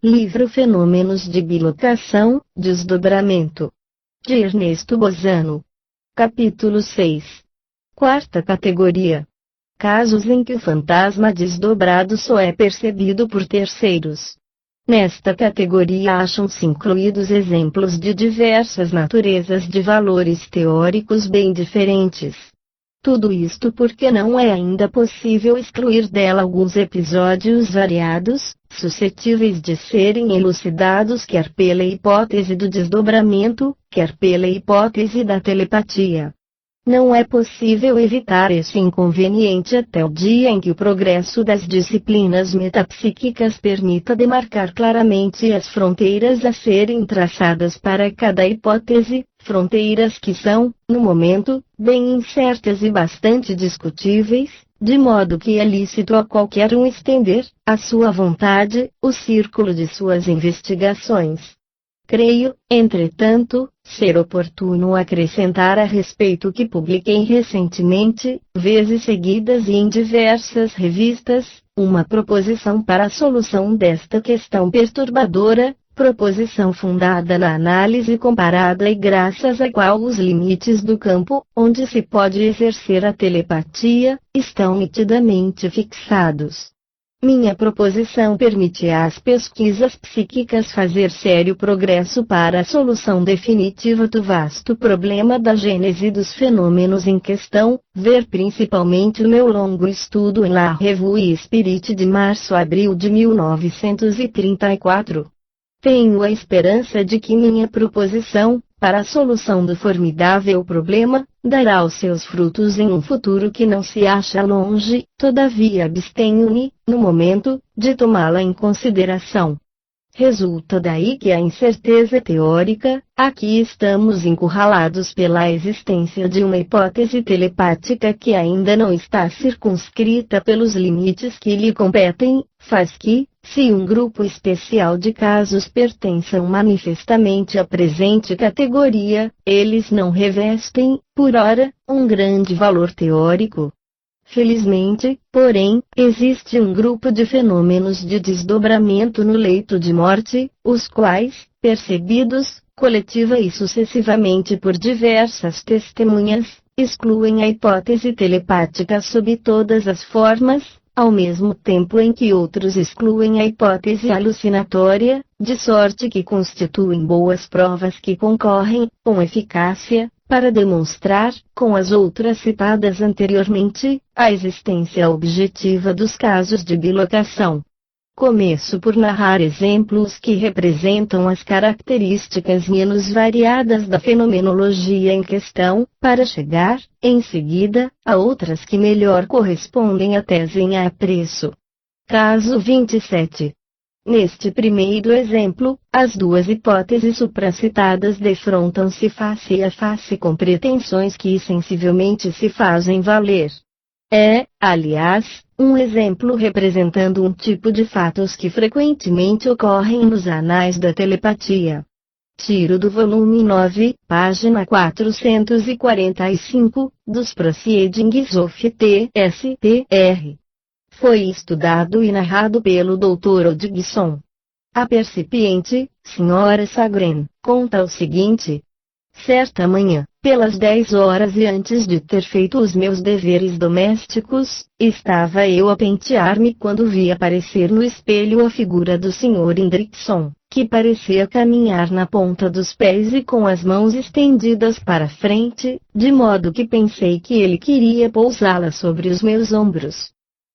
Livro Fenômenos de Bilocação, Desdobramento, de Ernesto Bozano. Capítulo 6. Quarta categoria. Casos em que o fantasma desdobrado só é percebido por terceiros. Nesta categoria acham-se incluídos exemplos de diversas naturezas de valores teóricos bem diferentes. Tudo isto porque não é ainda possível excluir dela alguns episódios variados, suscetíveis de serem elucidados quer pela hipótese do desdobramento, quer pela hipótese da telepatia. Não é possível evitar este inconveniente até o dia em que o progresso das disciplinas metapsíquicas permita demarcar claramente as fronteiras a serem traçadas para cada hipótese, fronteiras que são, no momento, bem incertas e bastante discutíveis, de modo que é lícito a qualquer um estender, à sua vontade, o círculo de suas investigações. Creio, entretanto, ser oportuno acrescentar a respeito que publiquei recentemente, vezes seguidas e em diversas revistas, uma proposição para a solução desta questão perturbadora, proposição fundada na análise comparada e graças à qual os limites do campo, onde se pode exercer a telepatia, estão nitidamente fixados. Minha proposição permite às pesquisas psíquicas fazer sério progresso para a solução definitiva do vasto problema da gênese dos fenômenos em questão, ver principalmente o meu longo estudo em La Revue Spirit de março-abril de 1934. Tenho a esperança de que minha proposição, para a solução do formidável problema, dará os seus frutos em um futuro que não se acha longe, todavia abstenho-me, no momento, de tomá-la em consideração. Resulta daí que a incerteza teórica, aqui estamos encurralados pela existência de uma hipótese telepática que ainda não está circunscrita pelos limites que lhe competem, faz que, se um grupo especial de casos pertençam manifestamente à presente categoria, eles não revestem, por ora, um grande valor teórico. Felizmente, porém, existe um grupo de fenômenos de desdobramento no leito de morte, os quais, percebidos, coletiva e sucessivamente por diversas testemunhas, excluem a hipótese telepática sob todas as formas, ao mesmo tempo em que outros excluem a hipótese alucinatória, de sorte que constituem boas provas que concorrem, com eficácia, para demonstrar, com as outras citadas anteriormente, a existência objetiva dos casos de bilocação. Começo por narrar exemplos que representam as características menos variadas da fenomenologia em questão, para chegar, em seguida, a outras que melhor correspondem à tese em apreço. Caso 27. Neste primeiro exemplo, as duas hipóteses supracitadas defrontam-se face a face com pretensões que sensivelmente se fazem valer. É, aliás, um exemplo representando um tipo de fatos que frequentemente ocorrem nos anais da telepatia. Tiro do volume 9, página 445, dos Proceedings of T.S.P.R. Foi estudado e narrado pelo Dr. Hodgson. A percipiente, Sra. Sagren, conta o seguinte. Certa manhã, pelas 10 horas e antes de ter feito os meus deveres domésticos, estava eu a pentear-me quando vi aparecer no espelho a figura do Sr. Hendrickson, que parecia caminhar na ponta dos pés e com as mãos estendidas para frente, de modo que pensei que ele queria pousá-la sobre os meus ombros.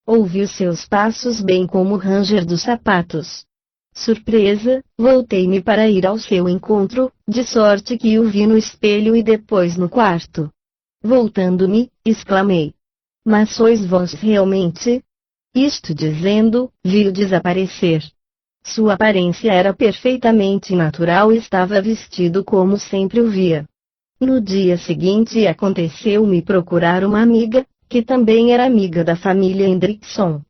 Ouvi os seus passos bem como o ranger dos sapatos. Surpresa, voltei-me para ir ao seu encontro, de sorte que o vi no espelho e depois no quarto. Voltando-me, exclamei. Mas sois vós realmente? Isto dizendo, vi-o desaparecer. Sua aparência era perfeitamente natural e estava vestido como sempre o via. No dia seguinte aconteceu-me procurar uma amiga, que também era amiga da família Hendrickson.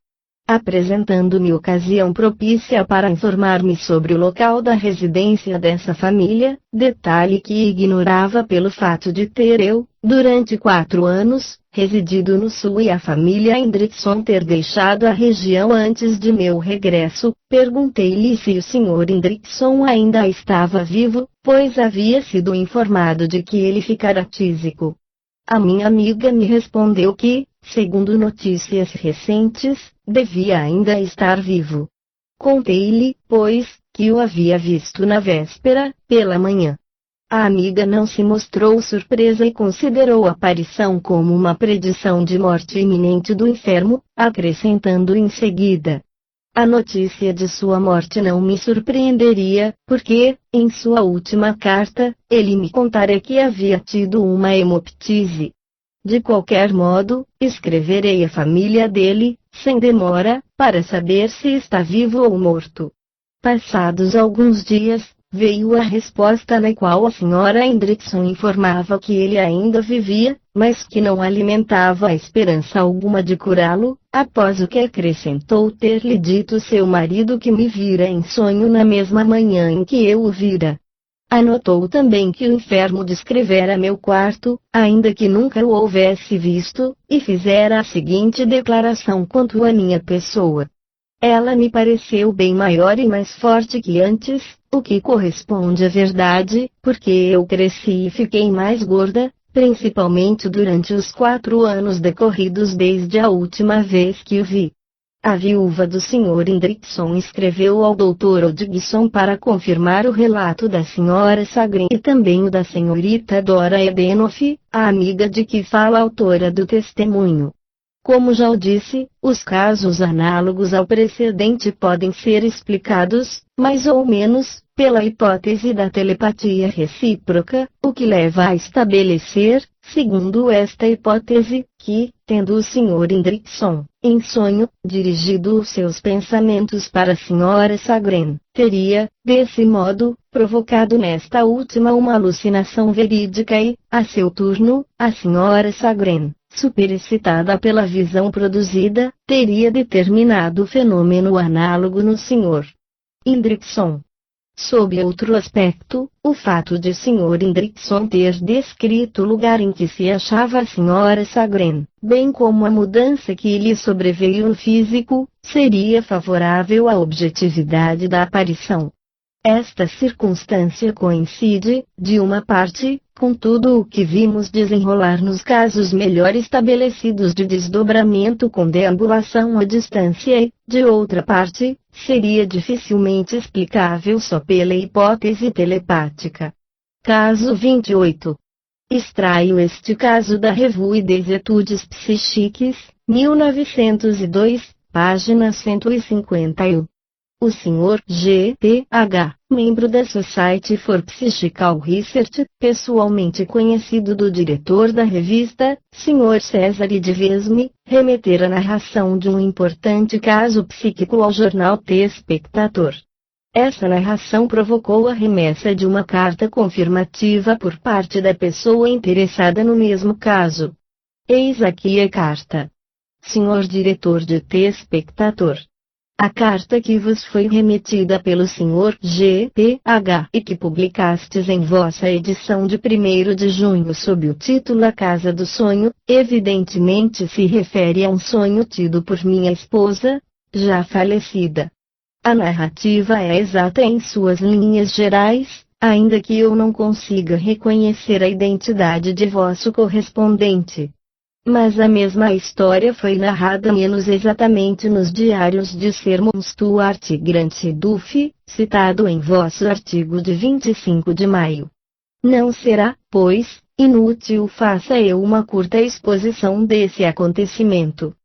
Apresentando-me ocasião propícia para informar-me sobre o local da residência dessa família, detalhe que ignorava pelo fato de ter eu, durante 4 anos, residido no sul e a família Hendrickson ter deixado a região antes de meu regresso, perguntei-lhe se o Sr. Hendrickson ainda estava vivo, pois havia sido informado de que ele ficara tísico. A minha amiga me respondeu que, segundo notícias recentes, devia ainda estar vivo. Contei-lhe, pois, que o havia visto na véspera, pela manhã. A amiga não se mostrou surpresa e considerou a aparição como uma predição de morte iminente do enfermo, acrescentando em seguida: a notícia de sua morte não me surpreenderia, porque, em sua última carta, ele me contara que havia tido uma hemoptise. De qualquer modo, escreverei à família dele, sem demora, para saber se está vivo ou morto. Passados alguns dias, veio a resposta na qual a Sra. Hendrickson informava que ele ainda vivia, mas que não alimentava esperança alguma de curá-lo, após o que acrescentou ter-lhe dito seu marido que me vira em sonho na mesma manhã em que eu o vira. Anotou também que o enfermo descrevera meu quarto, ainda que nunca o houvesse visto, e fizera a seguinte declaração quanto à minha pessoa. Ela me pareceu bem maior e mais forte que antes, o que corresponde à verdade, porque eu cresci e fiquei mais gorda, principalmente durante os 4 anos decorridos desde a última vez que o vi. A viúva do Sr. Hendrickson escreveu ao Dr. Hodgson para confirmar o relato da Sra. Sagren e também o da senhorita Dora Edenoff, a amiga de que fala a autora do testemunho. Como já o disse, os casos análogos ao precedente podem ser explicados, mais ou menos, pela hipótese da telepatia recíproca, o que leva a estabelecer, segundo esta hipótese, que, tendo o Sr. Hendrickson, em sonho, dirigido os seus pensamentos para a Sra. Sagren, teria, desse modo, provocado nesta última uma alucinação verídica e, a seu turno, a Sra. Sagren, superexcitada pela visão produzida, teria determinado o fenômeno análogo no Sr. Hendrickson. Sob outro aspecto, o fato de Sr. Hendrickson ter descrito o lugar em que se achava a Sra. Sagren, bem como a mudança que lhe sobreveio no físico, seria favorável à objetividade da aparição. Esta circunstância coincide, de uma parte, com tudo o que vimos desenrolar nos casos melhor estabelecidos de desdobramento com deambulação à distância e, de outra parte, seria dificilmente explicável só pela hipótese telepática. Caso 28. Extraio este caso da Revue des Etudes Psychiques, 1902, página 151. O Sr. G.T.H., membro da Society for Psychical Research, pessoalmente conhecido do diretor da revista, Sr. Cesare de Vesme, remeter a narração de um importante caso psíquico ao jornal The Spectator. Essa narração provocou a remessa de uma carta confirmativa por parte da pessoa interessada no mesmo caso. Eis aqui a carta. Sr. Diretor de The Spectator. A carta que vos foi remetida pelo Sr. G.T.H. e que publicastes em vossa edição de 1º de junho sob o título A Casa do Sonho, evidentemente se refere a um sonho tido por minha esposa, já falecida. A narrativa é exata em suas linhas gerais, ainda que eu não consiga reconhecer a identidade de vosso correspondente. Mas a mesma história foi narrada menos exatamente nos diários de Sir Stuart Grant Duff, citado em vosso artigo de 25 de maio. Não será, pois, inútil faça eu uma curta exposição desse acontecimento.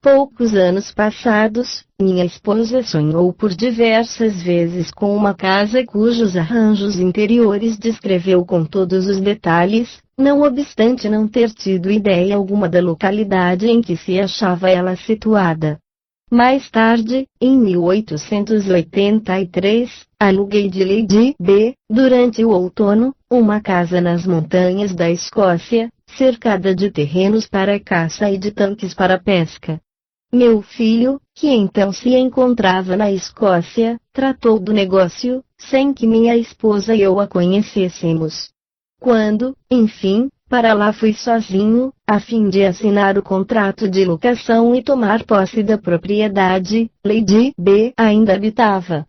Poucos anos passados, minha esposa sonhou por diversas vezes com uma casa cujos arranjos interiores descreveu com todos os detalhes, não obstante não ter tido ideia alguma da localidade em que se achava ela situada. Mais tarde, em 1883, aluguei de Lady B, durante o outono, uma casa nas montanhas da Escócia, cercada de terrenos para caça e de tanques para pesca. Meu filho, que então se encontrava na Escócia, tratou do negócio, sem que minha esposa e eu a conhecêssemos. Quando, enfim, Para lá fui sozinho, a fim de assinar o contrato de locação e tomar posse da propriedade. Lady B ainda habitava.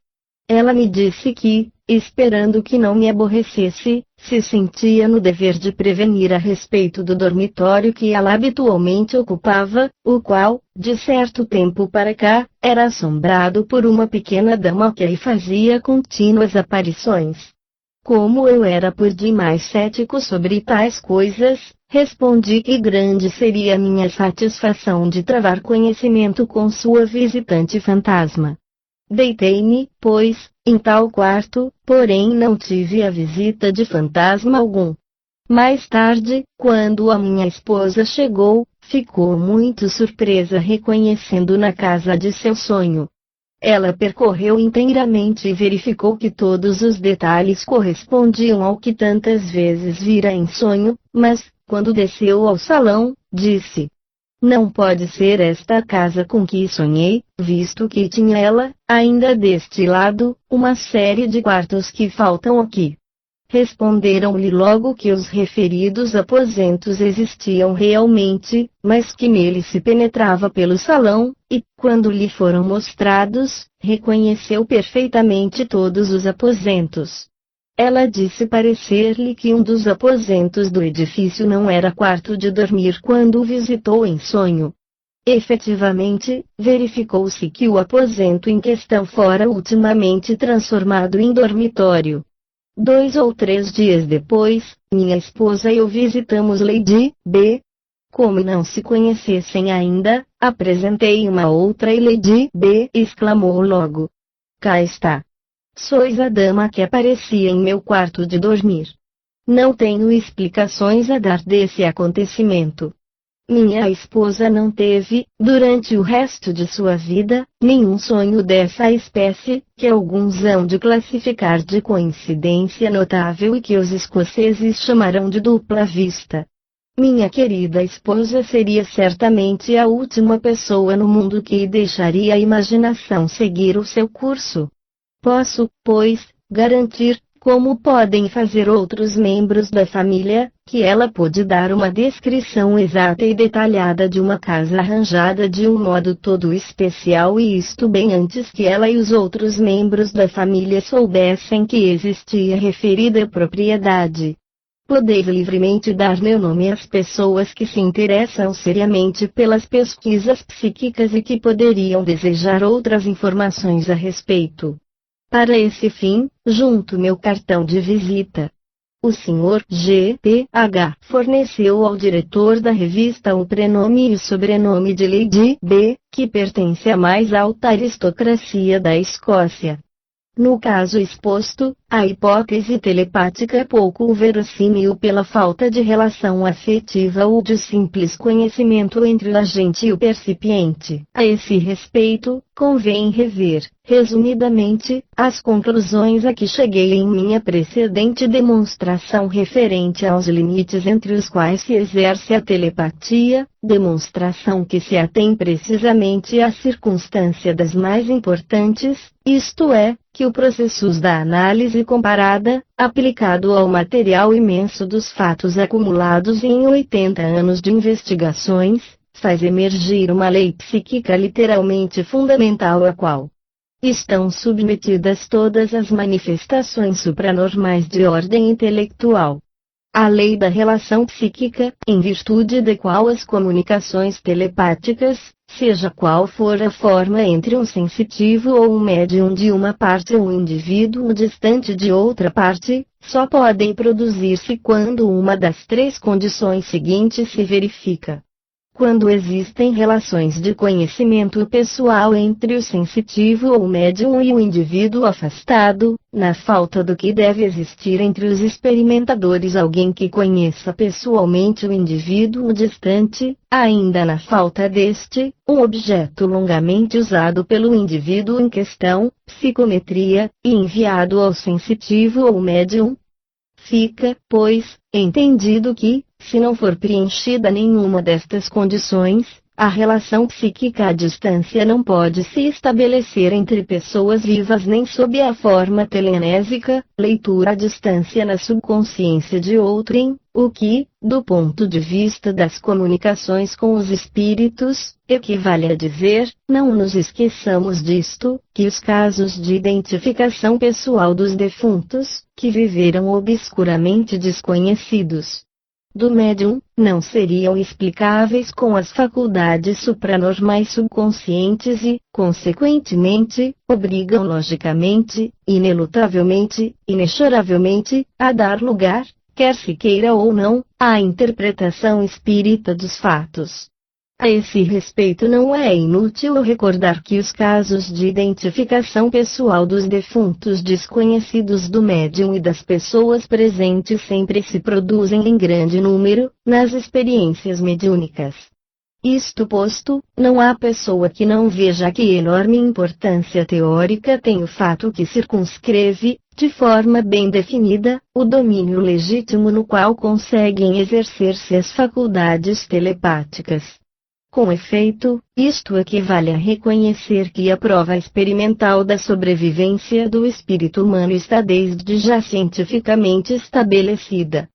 Ela me disse que, esperando que não me aborrecesse, se sentia no dever de prevenir a respeito do dormitório que ela habitualmente ocupava, o qual, de certo tempo para cá, era assombrado por uma pequena dama que aí fazia contínuas aparições. Como eu era por demais cético sobre tais coisas, respondi que grande seria a minha satisfação de travar conhecimento com sua visitante fantasma. Deitei-me, pois, em tal quarto, porém não tive a visita de fantasma algum. Mais tarde, quando a minha esposa chegou, ficou muito surpresa reconhecendo na casa de seu sonho. Ela percorreu inteiramente e verificou que todos os detalhes correspondiam ao que tantas vezes vira em sonho, mas, quando desceu ao salão, disse: "Não pode ser esta a casa com que sonhei, visto que tinha ela, ainda deste lado, uma série de quartos que faltam aqui." Responderam-lhe logo que os referidos aposentos existiam realmente, mas que nele se penetrava pelo salão, e, quando lhe foram mostrados, reconheceu perfeitamente todos os aposentos. Ela disse parecer-lhe que um dos aposentos do edifício não era quarto de dormir quando o visitou em sonho. Efetivamente, verificou-se que o aposento em questão fora ultimamente transformado em dormitório. 2 ou 3 dias depois, minha esposa e eu visitamos Lady B. Como não se conhecessem ainda, apresentei uma outra e Lady B exclamou logo: "Cá está! Sois a dama que aparecia em meu quarto de dormir." Não tenho explicações a dar desse acontecimento. Minha esposa não teve, durante o resto de sua vida, nenhum sonho dessa espécie, que alguns hão de classificar de coincidência notável e que os escoceses chamarão de dupla vista. Minha querida esposa seria certamente a última pessoa no mundo que deixaria a imaginação seguir o seu curso. Posso, pois, garantir, como podem fazer outros membros da família, que ela pôde dar uma descrição exata e detalhada de uma casa arranjada de um modo todo especial e isto bem antes que ela e os outros membros da família soubessem que existia referida propriedade. Podeis livremente dar meu nome às pessoas que se interessam seriamente pelas pesquisas psíquicas e que poderiam desejar outras informações a respeito. Para esse fim, junto meu cartão de visita. O Sr. G.P.H. forneceu ao diretor da revista o prenome e o sobrenome de Lady B, que pertence à mais alta aristocracia da Escócia. No caso exposto, a hipótese telepática é pouco verossímil pela falta de relação afetiva ou de simples conhecimento entre o agente e o percipiente. A esse respeito, convém rever, resumidamente, as conclusões a que cheguei em minha precedente demonstração referente aos limites entre os quais se exerce a telepatia, demonstração que se atém precisamente à circunstância das mais importantes, isto é, que o processo da análise comparada, aplicado ao material imenso dos fatos acumulados em 80 anos de investigações, faz emergir uma lei psíquica literalmente fundamental à qual estão submetidas todas as manifestações supranormais de ordem intelectual. A lei da relação psíquica, em virtude da qual as comunicações telepáticas, seja qual for a forma entre um sensitivo ou um médium de uma parte ou um indivíduo distante de outra parte, só podem produzir-se quando uma das 3 condições seguintes se verifica. Quando existem relações de conhecimento pessoal entre o sensitivo ou médium e o indivíduo afastado, na falta do que deve existir entre os experimentadores alguém que conheça pessoalmente o indivíduo distante, ainda na falta deste, um objeto longamente usado pelo indivíduo em questão, psicometria, e enviado ao sensitivo ou médium. Fica, pois, entendido que, se não for preenchida nenhuma destas condições, A relação psíquica à distância não pode se estabelecer entre pessoas vivas nem sob a forma telenésica, leitura à distância na subconsciência de outrem, o que, do ponto de vista das comunicações com os espíritos, equivale a dizer, não nos esqueçamos disto, que os casos de identificação pessoal dos defuntos, que viveram obscuramente desconhecidos do médium, não seriam explicáveis com as faculdades supranormais subconscientes e, consequentemente, obrigam logicamente, inelutavelmente, inexoravelmente, a dar lugar, quer se queira ou não, à interpretação espírita dos fatos. A esse respeito não é inútil recordar que os casos de identificação pessoal dos defuntos desconhecidos do médium e das pessoas presentes sempre se produzem em grande número, nas experiências mediúnicas. Isto posto, não há pessoa que não veja que enorme importância teórica tem o fato que circunscreve, de forma bem definida, o domínio legítimo no qual conseguem exercer-se as faculdades telepáticas. Com efeito, isto equivale a reconhecer que a prova experimental da sobrevivência do espírito humano está desde já cientificamente estabelecida.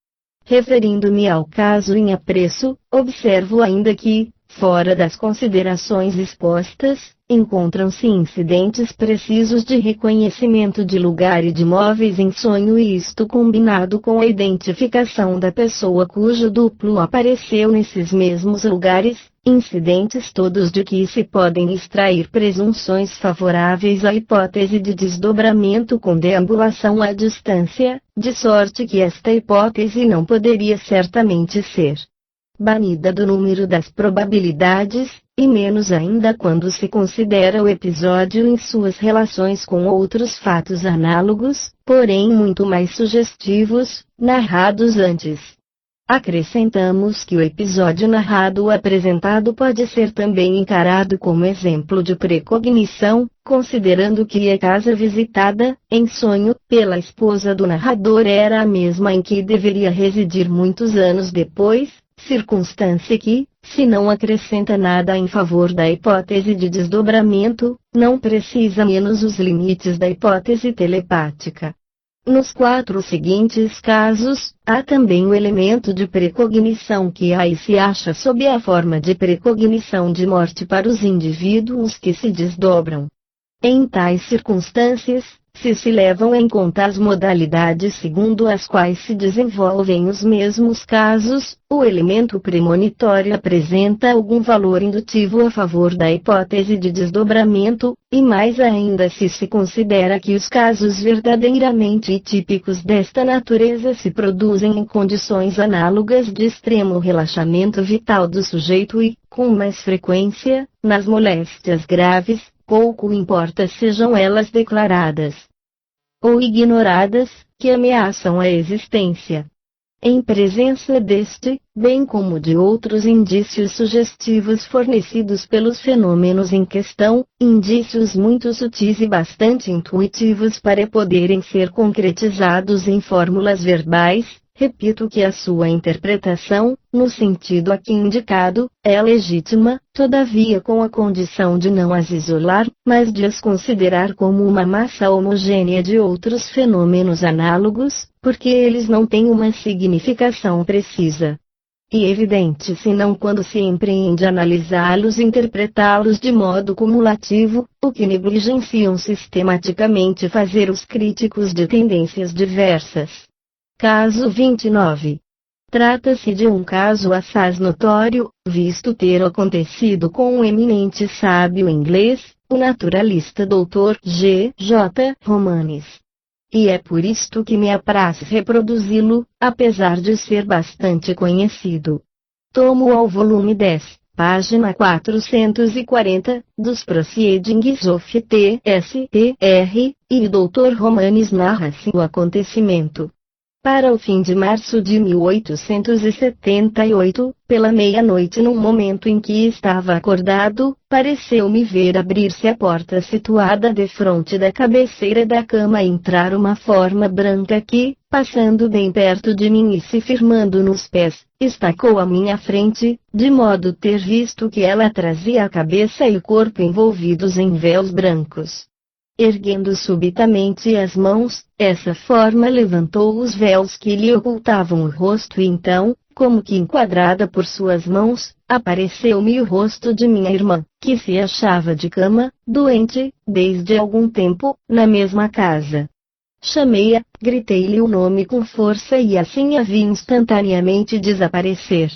Referindo-me ao caso em apreço, observo ainda que, fora das considerações expostas, encontram-se incidentes precisos de reconhecimento de lugar e de móveis em sonho e isto combinado com a identificação da pessoa cujo duplo apareceu nesses mesmos lugares, incidentes todos de que se podem extrair presunções favoráveis à hipótese de desdobramento com deambulação à distância, de sorte que esta hipótese não poderia certamente ser banida do número das probabilidades, e menos ainda quando se considera o episódio em suas relações com outros fatos análogos, porém muito mais sugestivos, narrados antes. Acrescentamos que o episódio narrado ou apresentado pode ser também encarado como exemplo de precognição, considerando que a casa visitada, em sonho, pela esposa do narrador era a mesma em que deveria residir muitos anos depois, circunstância que, se não acrescenta nada em favor da hipótese de desdobramento, não precisa menos os limites da hipótese telepática. Nos 4 seguintes casos, há também o elemento de precognição que aí se acha sob a forma de precognição de morte para os indivíduos que se desdobram. Em tais circunstâncias, se levam em conta as modalidades segundo as quais se desenvolvem os mesmos casos, o elemento premonitório apresenta algum valor indutivo a favor da hipótese de desdobramento, e mais ainda se considera que os casos verdadeiramente típicos desta natureza se produzem em condições análogas de extremo relaxamento vital do sujeito e, com mais frequência, nas moléstias graves, pouco importa sejam elas declaradas ou ignoradas, que ameaçam a existência. Em presença deste, bem como de outros indícios sugestivos fornecidos pelos fenômenos em questão, indícios muito sutis e bastante intuitivos para poderem ser concretizados em fórmulas verbais, repito que a sua interpretação, no sentido aqui indicado, é legítima, todavia com a condição de não as isolar, mas de as considerar como uma massa homogênea de outros fenômenos análogos, porque eles não têm uma significação precisa e evidente senão quando se empreende analisá-los e interpretá-los de modo cumulativo, o que negligenciam sistematicamente fazer os críticos de tendências diversas. Caso 29. Trata-se de um caso assaz notório, visto ter acontecido com um eminente sábio inglês, o naturalista Dr. G. J. Romanes. E é por isto que me apraz reproduzi-lo, apesar de ser bastante conhecido. Tomo ao volume 10, página 440, dos Proceedings of T.S.P.R., e o Dr. Romanes narra-se o acontecimento. Para o fim de março de 1878, pela meia-noite, num momento em que estava acordado, pareceu-me ver abrir-se a porta situada defronte da cabeceira da cama e entrar uma forma branca que, passando bem perto de mim e se firmando nos pés, estacou à minha frente, de modo ter visto que ela trazia a cabeça e o corpo envolvidos em véus brancos. Erguendo subitamente as mãos, essa forma levantou os véus que lhe ocultavam o rosto e então, como que enquadrada por suas mãos, apareceu-me o rosto de minha irmã, que se achava de cama, doente, desde algum tempo, na mesma casa. Chamei-a, gritei-lhe o nome com força e assim a vi instantaneamente desaparecer.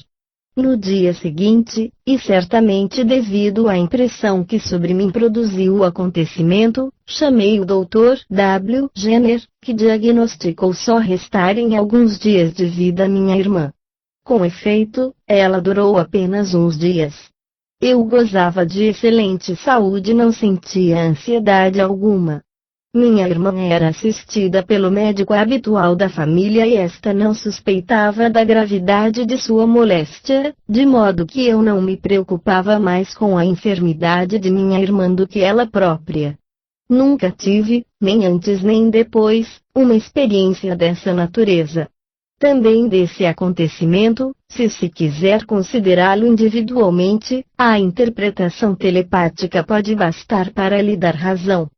No dia seguinte, e certamente devido à impressão que sobre mim produziu o acontecimento, chamei o Dr. W. Jenner, que diagnosticou só restarem alguns dias de vida a minha irmã. Com efeito, ela durou apenas uns dias. Eu gozava de excelente saúde e não sentia ansiedade alguma. Minha irmã era assistida pelo médico habitual da família e esta não suspeitava da gravidade de sua moléstia, de modo que eu não me preocupava mais com a enfermidade de minha irmã do que ela própria. Nunca tive, nem antes nem depois, uma experiência dessa natureza. Também desse acontecimento, se quiser considerá-lo individualmente, a interpretação telepática pode bastar para lhe dar razão.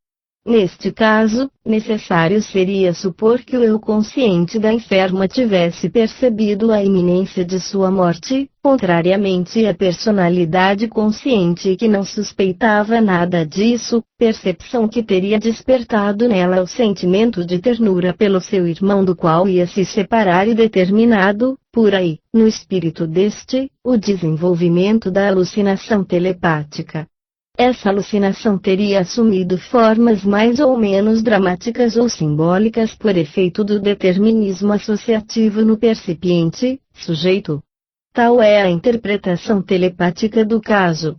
Neste caso, necessário seria supor que o eu consciente da enferma tivesse percebido a iminência de sua morte, contrariamente à personalidade consciente que não suspeitava nada disso, percepção que teria despertado nela o sentimento de ternura pelo seu irmão do qual ia se separar e determinado, por aí, no espírito deste, o desenvolvimento da alucinação telepática. Essa alucinação teria assumido formas mais ou menos dramáticas ou simbólicas por efeito do determinismo associativo no percipiente, sujeito. Tal é a interpretação telepática do caso.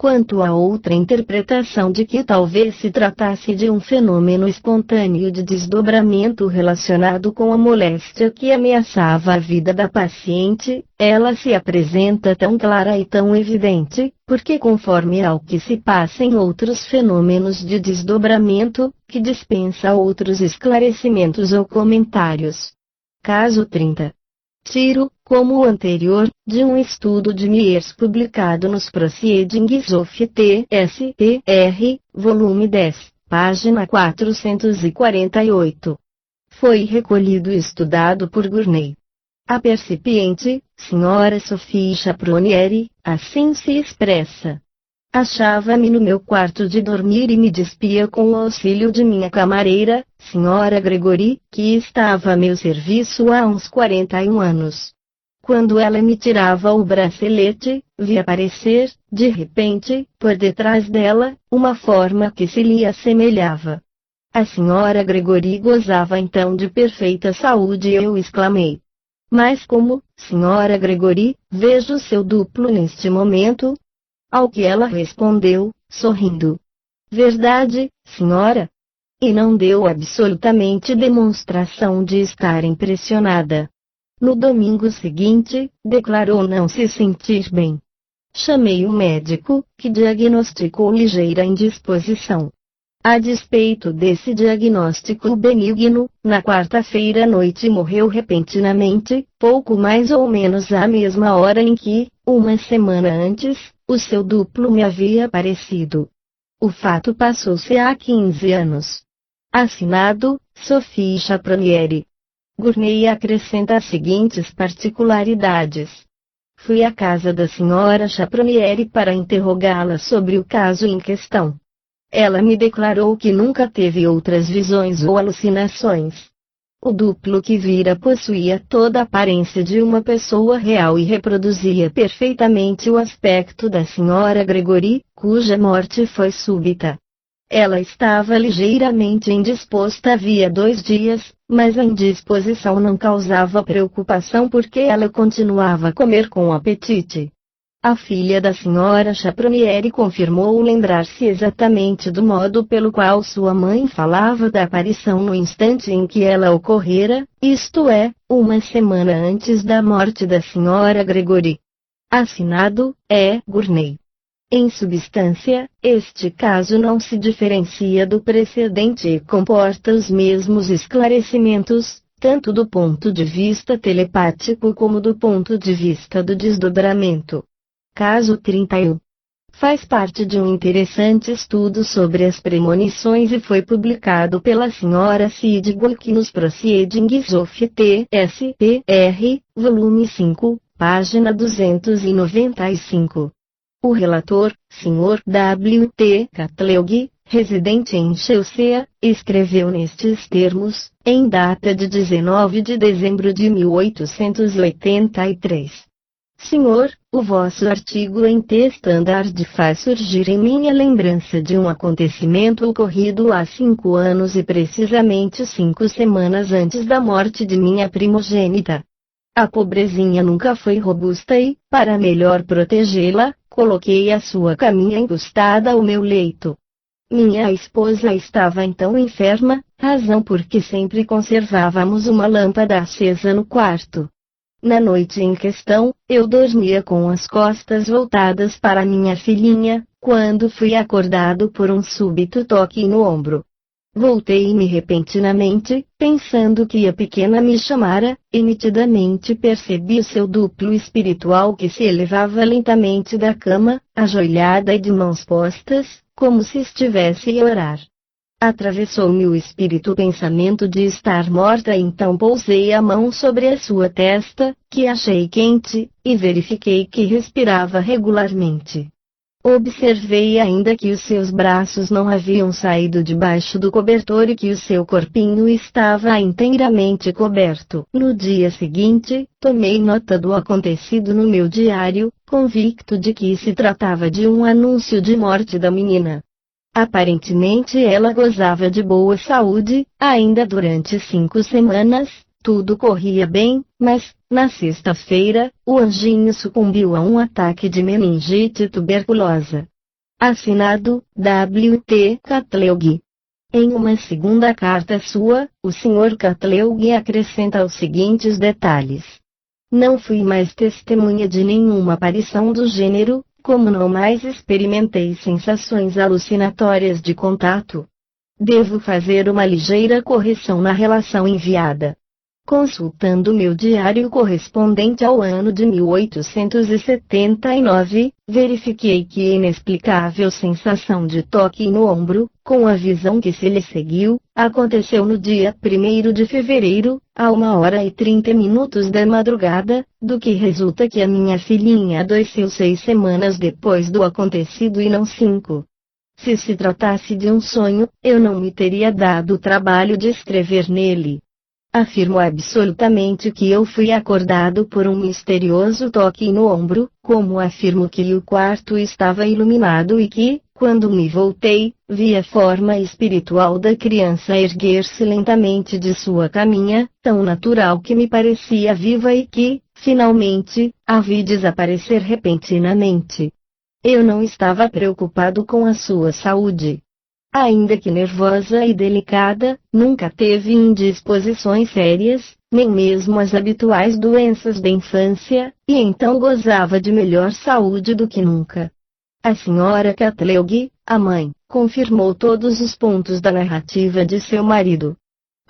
Quanto à outra interpretação de que talvez se tratasse de um fenômeno espontâneo de desdobramento relacionado com a moléstia que ameaçava a vida da paciente, ela se apresenta tão clara e tão evidente, porque conforme ao que se passa em outros fenômenos de desdobramento, que dispensa outros esclarecimentos ou comentários. Caso 30. Tiro, como o anterior, de um estudo de Miers publicado nos Proceedings of TSPR, volume 10, página 448. Foi recolhido e estudado por Gurney. A percipiente, Sra. Sophie Chapronieri, assim se expressa. Achava-me no meu quarto de dormir e me despia com o auxílio de minha camareira, Sra. Gregory, que estava a meu serviço há uns 41 anos. Quando ela me tirava o bracelete, vi aparecer, de repente, por detrás dela, uma forma que se lhe assemelhava. A Sra. Gregory gozava então de perfeita saúde e eu exclamei: "Mas como, Sra. Gregory, vejo seu duplo neste momento?" Ao que ela respondeu, sorrindo: "Verdade, senhora?" E não deu absolutamente demonstração de estar impressionada. No domingo seguinte, declarou não se sentir bem. Chamei o médico, que diagnosticou ligeira indisposição. A despeito desse diagnóstico benigno, na quarta-feira à noite morreu repentinamente, pouco mais ou menos à mesma hora em que, uma semana antes, o seu duplo me havia aparecido. O fato passou-se há 15 anos. Assinado, Sophie Chapronieri. Gurney acrescenta as seguintes particularidades. Fui à casa da Sra. Chapronieri para interrogá-la sobre o caso em questão. Ela me declarou que nunca teve outras visões ou alucinações. O duplo que vira possuía toda a aparência de uma pessoa real e reproduzia perfeitamente o aspecto da Sra. Gregory, cuja morte foi súbita. Ela estava ligeiramente indisposta havia 2 dias, mas a indisposição não causava preocupação porque ela continuava a comer com apetite. A filha da senhora Chapronieri confirmou lembrar-se exatamente do modo pelo qual sua mãe falava da aparição no instante em que ela ocorrera, isto é, uma semana antes da morte da senhora Gregory. Assinado, E. Gurney. Em substância, este caso não se diferencia do precedente e comporta os mesmos esclarecimentos, tanto do ponto de vista telepático como do ponto de vista do desdobramento. Caso 31. Faz parte de um interessante estudo sobre as premonições e foi publicado pela Sra. Sidgwick nos Proceedings of T.S.P.R., volume 5, página 295. O relator, Sr. W. T. Catleug, residente em Chelsea, escreveu nestes termos, em data de 19 de dezembro de 1883. Senhor, o vosso artigo em T-Standard faz surgir em minha lembrança de um acontecimento ocorrido há 5 anos e precisamente 5 semanas antes da morte de minha primogênita. A pobrezinha nunca foi robusta e, para melhor protegê-la, coloquei a sua caminha encostada ao meu leito. Minha esposa estava então enferma, razão por que sempre conservávamos uma lâmpada acesa no quarto. Na noite em questão, eu dormia com as costas voltadas para minha filhinha, quando fui acordado por um súbito toque no ombro. Voltei-me repentinamente, pensando que a pequena me chamara, e nitidamente percebi o seu duplo espiritual que se elevava lentamente da cama, ajoelhada e de mãos postas, como se estivesse a orar. Atravessou-me o espírito o pensamento de estar morta e então pousei a mão sobre a sua testa, que achei quente, e verifiquei que respirava regularmente. Observei ainda que os seus braços não haviam saído debaixo do cobertor e que o seu corpinho estava inteiramente coberto. No dia seguinte, tomei nota do acontecido no meu diário, convicto de que se tratava de um anúncio de morte da menina. Aparentemente ela gozava de boa saúde, ainda durante 5 semanas, tudo corria bem, mas, na sexta-feira, o anjinho sucumbiu a um ataque de meningite tuberculosa. Assinado, W. T. Catleug. Em uma segunda carta sua, o Sr. Catleug acrescenta os seguintes detalhes. Não fui mais testemunha de nenhuma aparição do gênero, como não mais experimentei sensações alucinatórias de contato. Devo fazer uma ligeira correção na relação enviada. Consultando meu diário correspondente ao ano de 1879, verifiquei que a inexplicável sensação de toque no ombro, com a visão que se lhe seguiu, aconteceu no dia 1º de fevereiro, a 1h30 da madrugada, do que resulta que a minha filhinha adoeceu 6 semanas depois do acontecido e não 5. Se se tratasse de um sonho, eu não me teria dado o trabalho de escrever nele. Afirmo absolutamente que eu fui acordado por um misterioso toque no ombro, como afirmo que o quarto estava iluminado e que, quando me voltei, vi a forma espiritual da criança erguer-se lentamente de sua caminha, tão natural que me parecia viva e que, finalmente, a vi desaparecer repentinamente. Eu não estava preocupado com a sua saúde. Ainda que nervosa e delicada, nunca teve indisposições sérias, nem mesmo as habituais doenças da infância, e então gozava de melhor saúde do que nunca. A Sra. Catleug, a mãe, confirmou todos os pontos da narrativa de seu marido.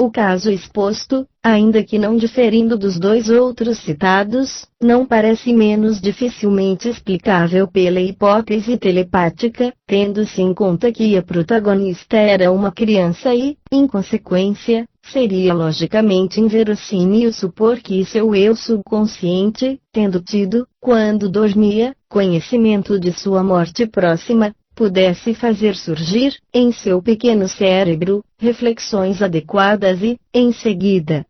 O caso exposto, ainda que não diferindo dos 2 outros citados, não parece menos dificilmente explicável pela hipótese telepática, tendo-se em conta que a protagonista era uma criança e, em consequência, seria logicamente inverossímil supor que seu eu subconsciente, tendo tido, quando dormia, conhecimento de sua morte próxima, pudesse fazer surgir, em seu pequeno cérebro, reflexões adequadas e, em seguida,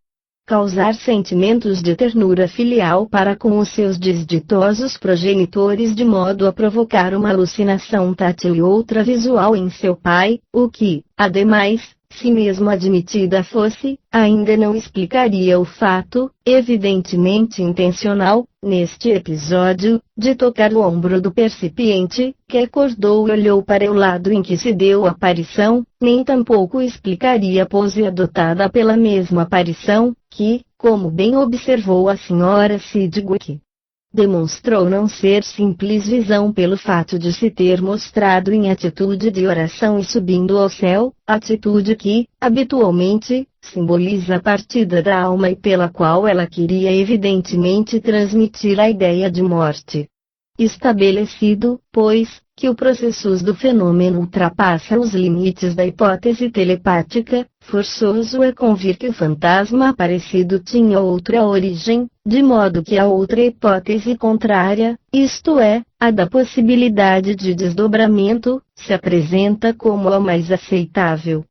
causar sentimentos de ternura filial para com os seus desditosos progenitores de modo a provocar uma alucinação tátil e outra visual em seu pai, o que, ademais, se mesmo admitida fosse, ainda não explicaria o fato, evidentemente intencional, neste episódio, de tocar o ombro do percipiente, que acordou e olhou para o lado em que se deu a aparição, nem tampouco explicaria a pose adotada pela mesma aparição, que, como bem observou a senhora Sidgwick, demonstrou não ser simples visão pelo fato de se ter mostrado em atitude de oração e subindo ao céu, atitude que, habitualmente, simboliza a partida da alma e pela qual ela queria evidentemente transmitir a ideia de morte. Estabelecido, pois, que o processo do fenômeno ultrapassa os limites da hipótese telepática, forçoso é convir que o fantasma aparecido tinha outra origem, de modo que a outra hipótese contrária, isto é, a da possibilidade de desdobramento, se apresenta como a mais aceitável.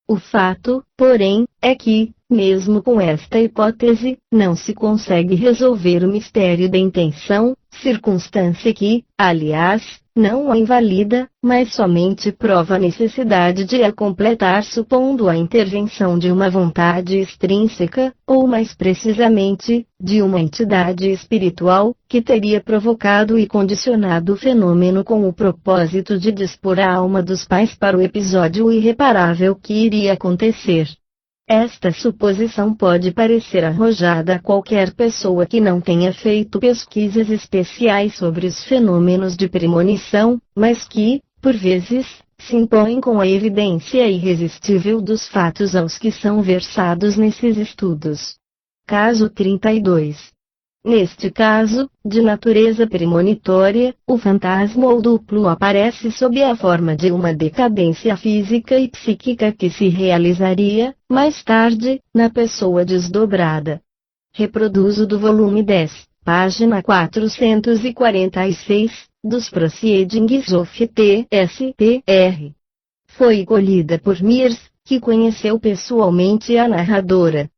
O fato, porém, é que, mesmo com esta hipótese, não se consegue resolver o mistério da intenção, circunstância que, aliás, não a invalida, mas somente prova a necessidade de a completar supondo a intervenção de uma vontade extrínseca, ou mais precisamente, de uma entidade espiritual, que teria provocado e condicionado o fenômeno com o propósito de dispor a alma dos pais para o episódio irreparável que iria acontecer. Esta suposição pode parecer arrojada a qualquer pessoa que não tenha feito pesquisas especiais sobre os fenômenos de premonição, mas que, por vezes, se impõe com a evidência irresistível dos fatos aos que são versados nesses estudos. Caso 32. Neste caso, de natureza premonitória, o fantasma ou duplo aparece sob a forma de uma decadência física e psíquica que se realizaria, mais tarde, na pessoa desdobrada. Reproduzo do volume 10, página 446, dos Proceedings of T.S.P.R. Foi colhida por Mears, que conheceu pessoalmente a narradora.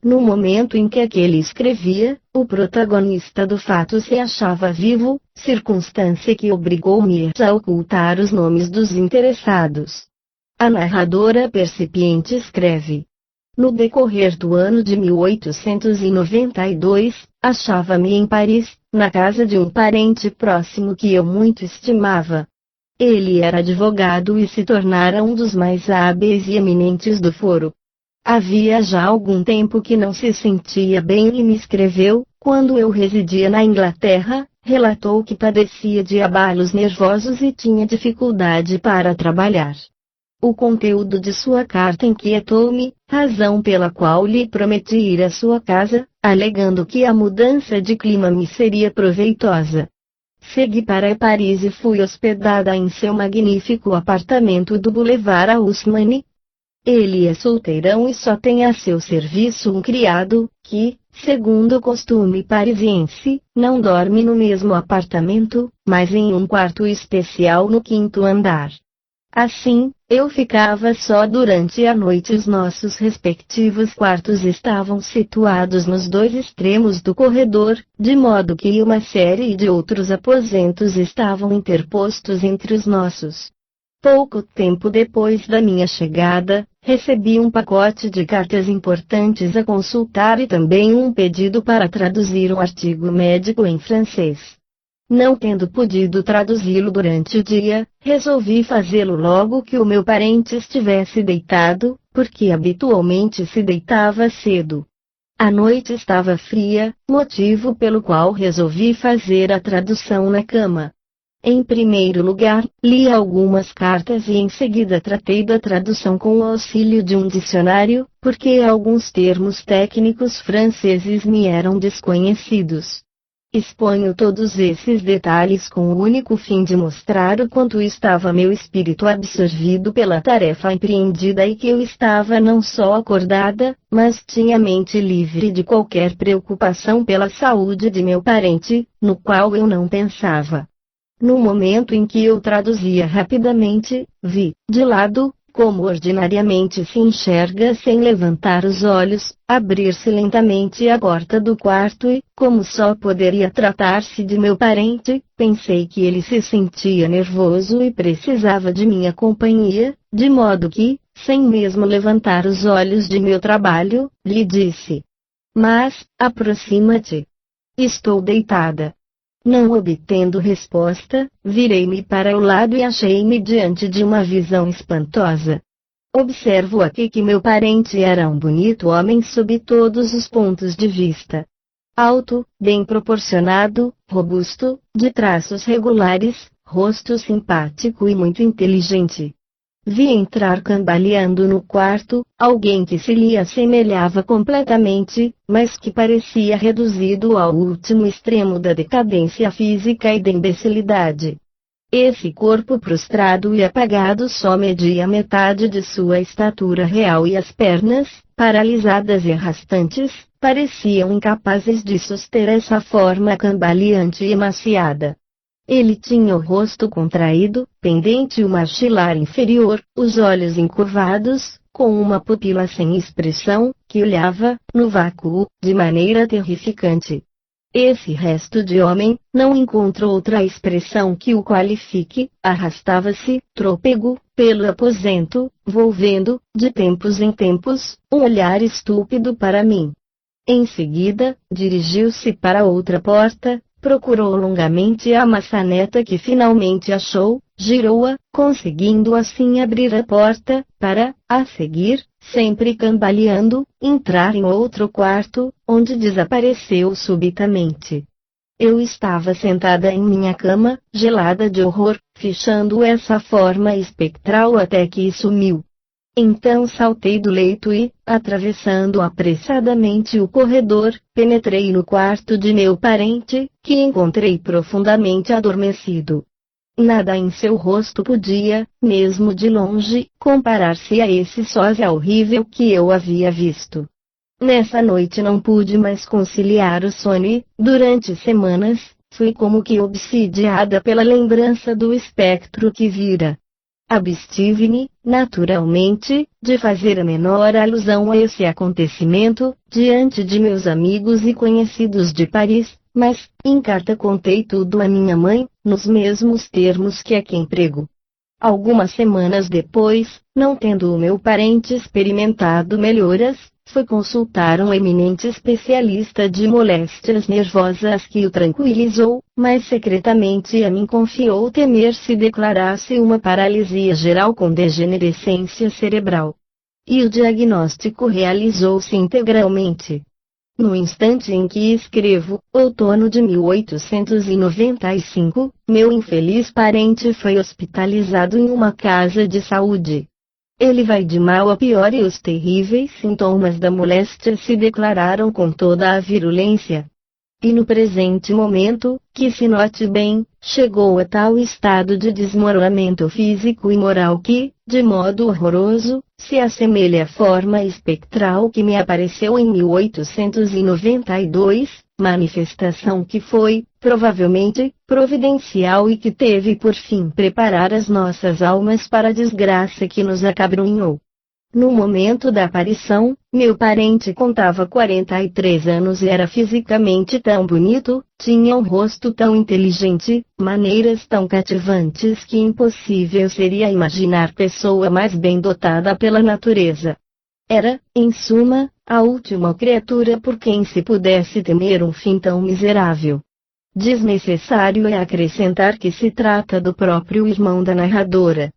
No momento em que aquele escrevia, o protagonista do fato se achava vivo, circunstância que obrigou Mears a ocultar os nomes dos interessados. A narradora percipiente escreve: no decorrer do ano de 1892, achava-me em Paris, na casa de um parente próximo que eu muito estimava. Ele era advogado e se tornara um dos mais hábeis e eminentes do foro. Havia já algum tempo que não se sentia bem e me escreveu, quando eu residia na Inglaterra, relatou que padecia de abalos nervosos e tinha dificuldade para trabalhar. O conteúdo de sua carta inquietou-me, razão pela qual lhe prometi ir à sua casa, alegando que a mudança de clima me seria proveitosa. Segui para Paris e fui hospedada em seu magnífico apartamento do Boulevard Haussmann. Ele é solteirão e só tem a seu serviço um criado, que, segundo o costume parisiense, não dorme no mesmo apartamento, mas em um quarto especial no 5º andar. Assim, eu ficava só durante a noite. Os nossos respectivos quartos estavam situados nos dois extremos do corredor, de modo que uma série de outros aposentos estavam interpostos entre os nossos. Pouco tempo depois da minha chegada, recebi um pacote de cartas importantes a consultar e também um pedido para traduzir um artigo médico em francês. Não tendo podido traduzi-lo durante o dia, resolvi fazê-lo logo que o meu parente estivesse deitado, porque habitualmente se deitava cedo. A noite estava fria, motivo pelo qual resolvi fazer a tradução na cama. Em primeiro lugar, li algumas cartas e em seguida tratei da tradução com o auxílio de um dicionário, porque alguns termos técnicos franceses me eram desconhecidos. Exponho todos esses detalhes com o único fim de mostrar o quanto estava meu espírito absorvido pela tarefa empreendida e que eu estava não só acordada, mas tinha a mente livre de qualquer preocupação pela saúde de meu parente, no qual eu não pensava. No momento em que eu traduzia rapidamente, vi, de lado, como ordinariamente se enxerga sem levantar os olhos, abrir-se lentamente a porta do quarto e, como só poderia tratar-se de meu parente, pensei que ele se sentia nervoso e precisava de minha companhia, de modo que, sem mesmo levantar os olhos de meu trabalho, lhe disse: Mas, aproxima-te. Estou deitada. Não obtendo resposta, virei-me para o lado e achei-me diante de uma visão espantosa. Observo aqui que meu parente era um bonito homem sob todos os pontos de vista. Alto, bem proporcionado, robusto, de traços regulares, rosto simpático e muito inteligente. Vi entrar cambaleando no quarto, alguém que se lhe assemelhava completamente, mas que parecia reduzido ao último extremo da decadência física e da imbecilidade. Esse corpo prostrado e apagado só media metade de sua estatura real e as pernas, paralisadas e arrastantes, pareciam incapazes de suster essa forma cambaleante e emaciada. Ele tinha o rosto contraído, pendente o maxilar inferior, os olhos encurvados, com uma pupila sem expressão, que olhava, no vácuo, de maneira terrificante. Esse resto de homem, não encontrou outra expressão que o qualifique, arrastava-se, trôpego, pelo aposento, volvendo, de tempos em tempos, um olhar estúpido para mim. Em seguida, dirigiu-se para outra porta, procurou longamente a maçaneta que finalmente achou, girou-a, conseguindo assim abrir a porta, para, a seguir, sempre cambaleando, entrar em outro quarto, onde desapareceu subitamente. Eu estava sentada em minha cama, gelada de horror, fichando essa forma espectral até que sumiu. Então saltei do leito e, atravessando apressadamente o corredor, penetrei no quarto de meu parente, que encontrei profundamente adormecido. Nada em seu rosto podia, mesmo de longe, comparar-se a esse sósia horrível que eu havia visto. Nessa noite não pude mais conciliar o sono e, durante semanas, fui como que obsidiada pela lembrança do espectro que vira. Abstive-me, naturalmente, de fazer a menor alusão a esse acontecimento, diante de meus amigos e conhecidos de Paris, mas, em carta contei tudo a minha mãe, nos mesmos termos que a quem prego. Algumas semanas depois, não tendo o meu parente experimentado melhoras, foi consultar um eminente especialista de moléstias nervosas que o tranquilizou, mas secretamente a mim confiou temer se declarasse uma paralisia geral com degenerescência cerebral. E o diagnóstico realizou-se integralmente. No instante em que escrevo, outono de 1895, meu infeliz parente foi hospitalizado em uma casa de saúde. Ele vai de mal a pior e os terríveis sintomas da moléstia se declararam com toda a virulência. E no presente momento, que se note bem, chegou a tal estado de desmoronamento físico e moral que, de modo horroroso, se assemelha à forma espectral que me apareceu em 1892, manifestação que foi, provavelmente, providencial e que teve por fim preparar as nossas almas para a desgraça que nos acabrunhou. No momento da aparição, meu parente contava 43 anos e era fisicamente tão bonito, tinha um rosto tão inteligente, maneiras tão cativantes que impossível seria imaginar pessoa mais bem dotada pela natureza. Era, em suma, a última criatura por quem se pudesse temer um fim tão miserável. Desnecessário é acrescentar que se trata do próprio irmão da narradora.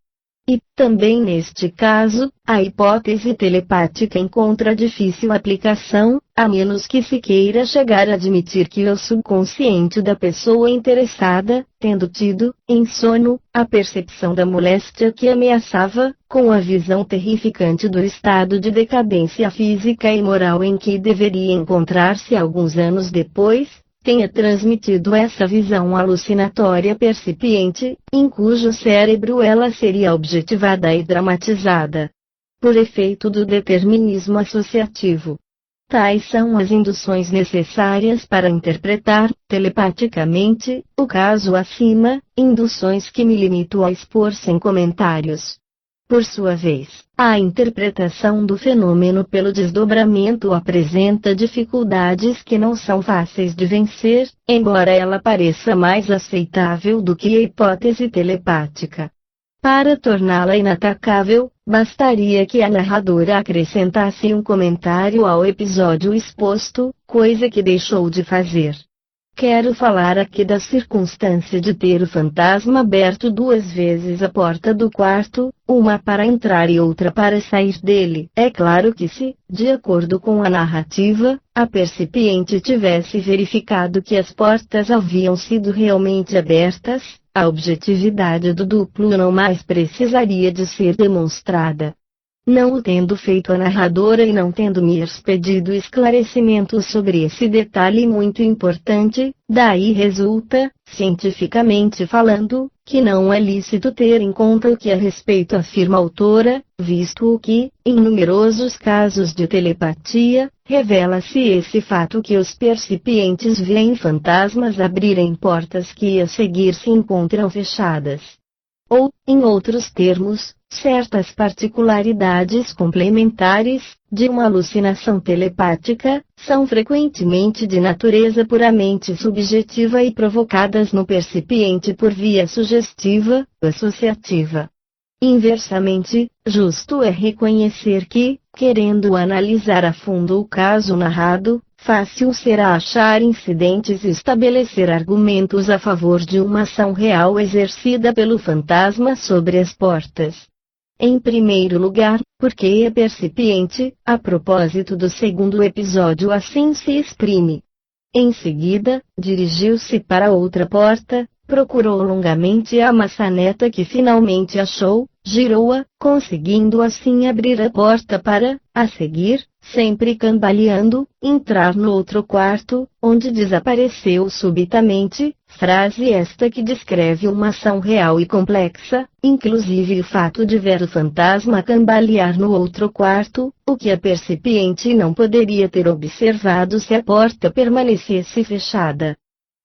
E, também neste caso, a hipótese telepática encontra difícil aplicação, a menos que se queira chegar a admitir que o subconsciente da pessoa interessada, tendo tido, em sono, a percepção da moléstia que ameaçava, com a visão terrificante do estado de decadência física e moral em que deveria encontrar-se alguns anos depois, tenha transmitido essa visão alucinatória percipiente, em cujo cérebro ela seria objetivada e dramatizada. Por efeito do determinismo associativo. Tais são as induções necessárias para interpretar, telepaticamente, o caso acima, induções que me limito a expor sem comentários. Por sua vez, a interpretação do fenômeno pelo desdobramento apresenta dificuldades que não são fáceis de vencer, embora ela pareça mais aceitável do que a hipótese telepática. Para torná-la inatacável, bastaria que a narradora acrescentasse um comentário ao episódio exposto, coisa que deixou de fazer. Quero falar aqui da circunstância de ter o fantasma aberto 2 vezes a porta do quarto, uma para entrar e outra para sair dele. É claro que se, de acordo com a narrativa, a percipiente tivesse verificado que as portas haviam sido realmente abertas, a objetividade do duplo não mais precisaria de ser demonstrada. Não o tendo feito a narradora e não tendo me expedido esclarecimentos sobre esse detalhe muito importante, daí resulta, cientificamente falando, que não é lícito ter em conta o que a respeito afirma a autora, visto o que, em numerosos casos de telepatia, revela-se esse fato que os percipientes veem fantasmas abrirem portas que a seguir se encontram fechadas. Ou, em outros termos, certas particularidades complementares, de uma alucinação telepática, são frequentemente de natureza puramente subjetiva e provocadas no percipiente por via sugestiva, associativa. Inversamente, justo é reconhecer que, querendo analisar a fundo o caso narrado, fácil será achar incidentes e estabelecer argumentos a favor de uma ação real exercida pelo fantasma sobre as portas. Em primeiro lugar, porque é percipiente, a propósito do segundo episódio assim se exprime. Em seguida, dirigiu-se para outra porta, procurou longamente a maçaneta que finalmente achou, girou-a, conseguindo assim abrir a porta para, a seguir, sempre cambaleando, entrar no outro quarto, onde desapareceu subitamente, frase esta que descreve uma ação real e complexa, inclusive o fato de ver o fantasma cambalear no outro quarto, o que a percipiente não poderia ter observado se a porta permanecesse fechada.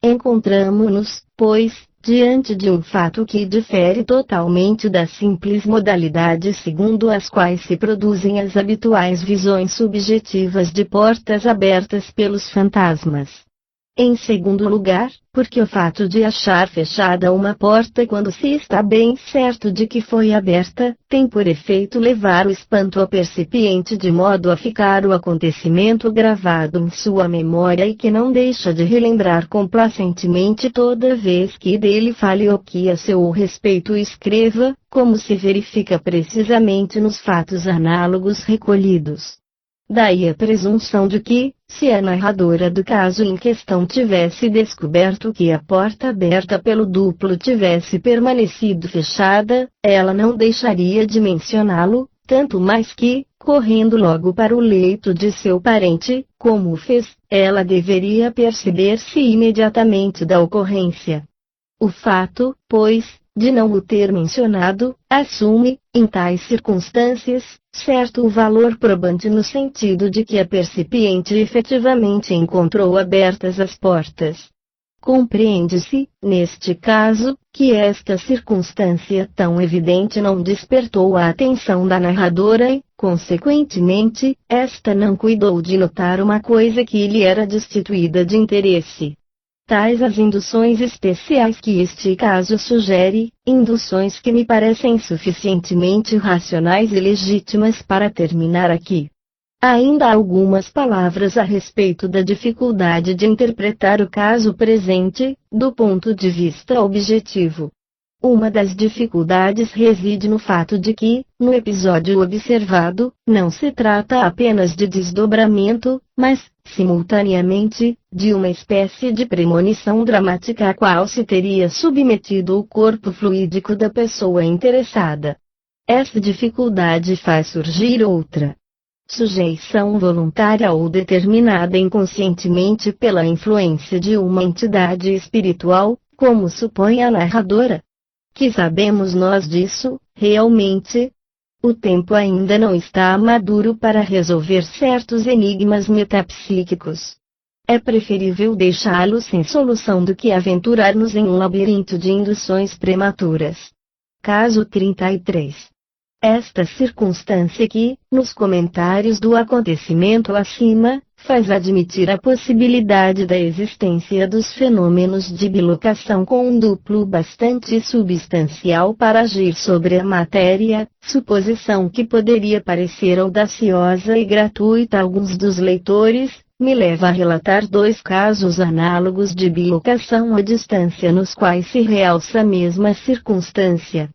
Encontramo-nos, pois, diante de um fato que difere totalmente das simples modalidades segundo as quais se produzem as habituais visões subjetivas de portas abertas pelos fantasmas. Em segundo lugar, porque o fato de achar fechada uma porta quando se está bem certo de que foi aberta, tem por efeito levar o espanto ao percipiente de modo a ficar o acontecimento gravado em sua memória e que não deixa de relembrar complacentemente toda vez que dele fale ou que a seu respeito escreva, como se verifica precisamente nos fatos análogos recolhidos. Daí a presunção de que, se a narradora do caso em questão tivesse descoberto que a porta aberta pelo duplo tivesse permanecido fechada, ela não deixaria de mencioná-lo, tanto mais que, correndo logo para o leito de seu parente, como o fez, ela deveria perceber-se imediatamente da ocorrência. O fato, pois, de não o ter mencionado, assume, em tais circunstâncias, certo valor probante no sentido de que a percipiente efetivamente encontrou abertas as portas. Compreende-se, neste caso, que esta circunstância tão evidente não despertou a atenção da narradora e, consequentemente, esta não cuidou de notar uma coisa que lhe era destituída de interesse. Tais as induções especiais que este caso sugere, induções que me parecem suficientemente racionais e legítimas para terminar aqui. Ainda algumas palavras a respeito da dificuldade de interpretar o caso presente, do ponto de vista objetivo. Uma das dificuldades reside no fato de que, no episódio observado, não se trata apenas de desdobramento, mas, simultaneamente, de uma espécie de premonição dramática a qual se teria submetido o corpo fluídico da pessoa interessada. Essa dificuldade faz surgir outra. Sujeição voluntária ou determinada inconscientemente pela influência de uma entidade espiritual, como supõe a narradora. Que sabemos nós disso, realmente? O tempo ainda não está maduro para resolver certos enigmas metapsíquicos. É preferível deixá-los sem solução do que aventurar-nos em um labirinto de induções prematuras. Caso 33. Esta circunstância que, nos comentários do acontecimento acima, faz admitir a possibilidade da existência dos fenômenos de bilocação com um duplo bastante substancial para agir sobre a matéria, suposição que poderia parecer audaciosa e gratuita a alguns dos leitores, me leva a relatar dois casos análogos de bilocação à distância nos quais se realça a mesma circunstância.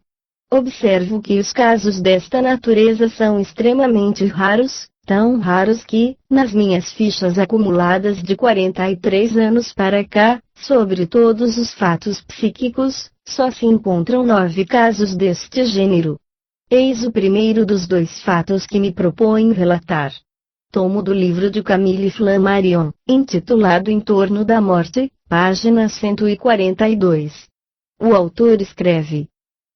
Observo que os casos desta natureza são extremamente raros, tão raros que, nas minhas fichas acumuladas de 43 anos para cá, sobre todos os fatos psíquicos, só se encontram 9 casos deste gênero. Eis o primeiro dos dois fatos que me proponho relatar. Tomo do livro de Camille Flammarion, intitulado Em torno da morte, página 142. O autor escreve: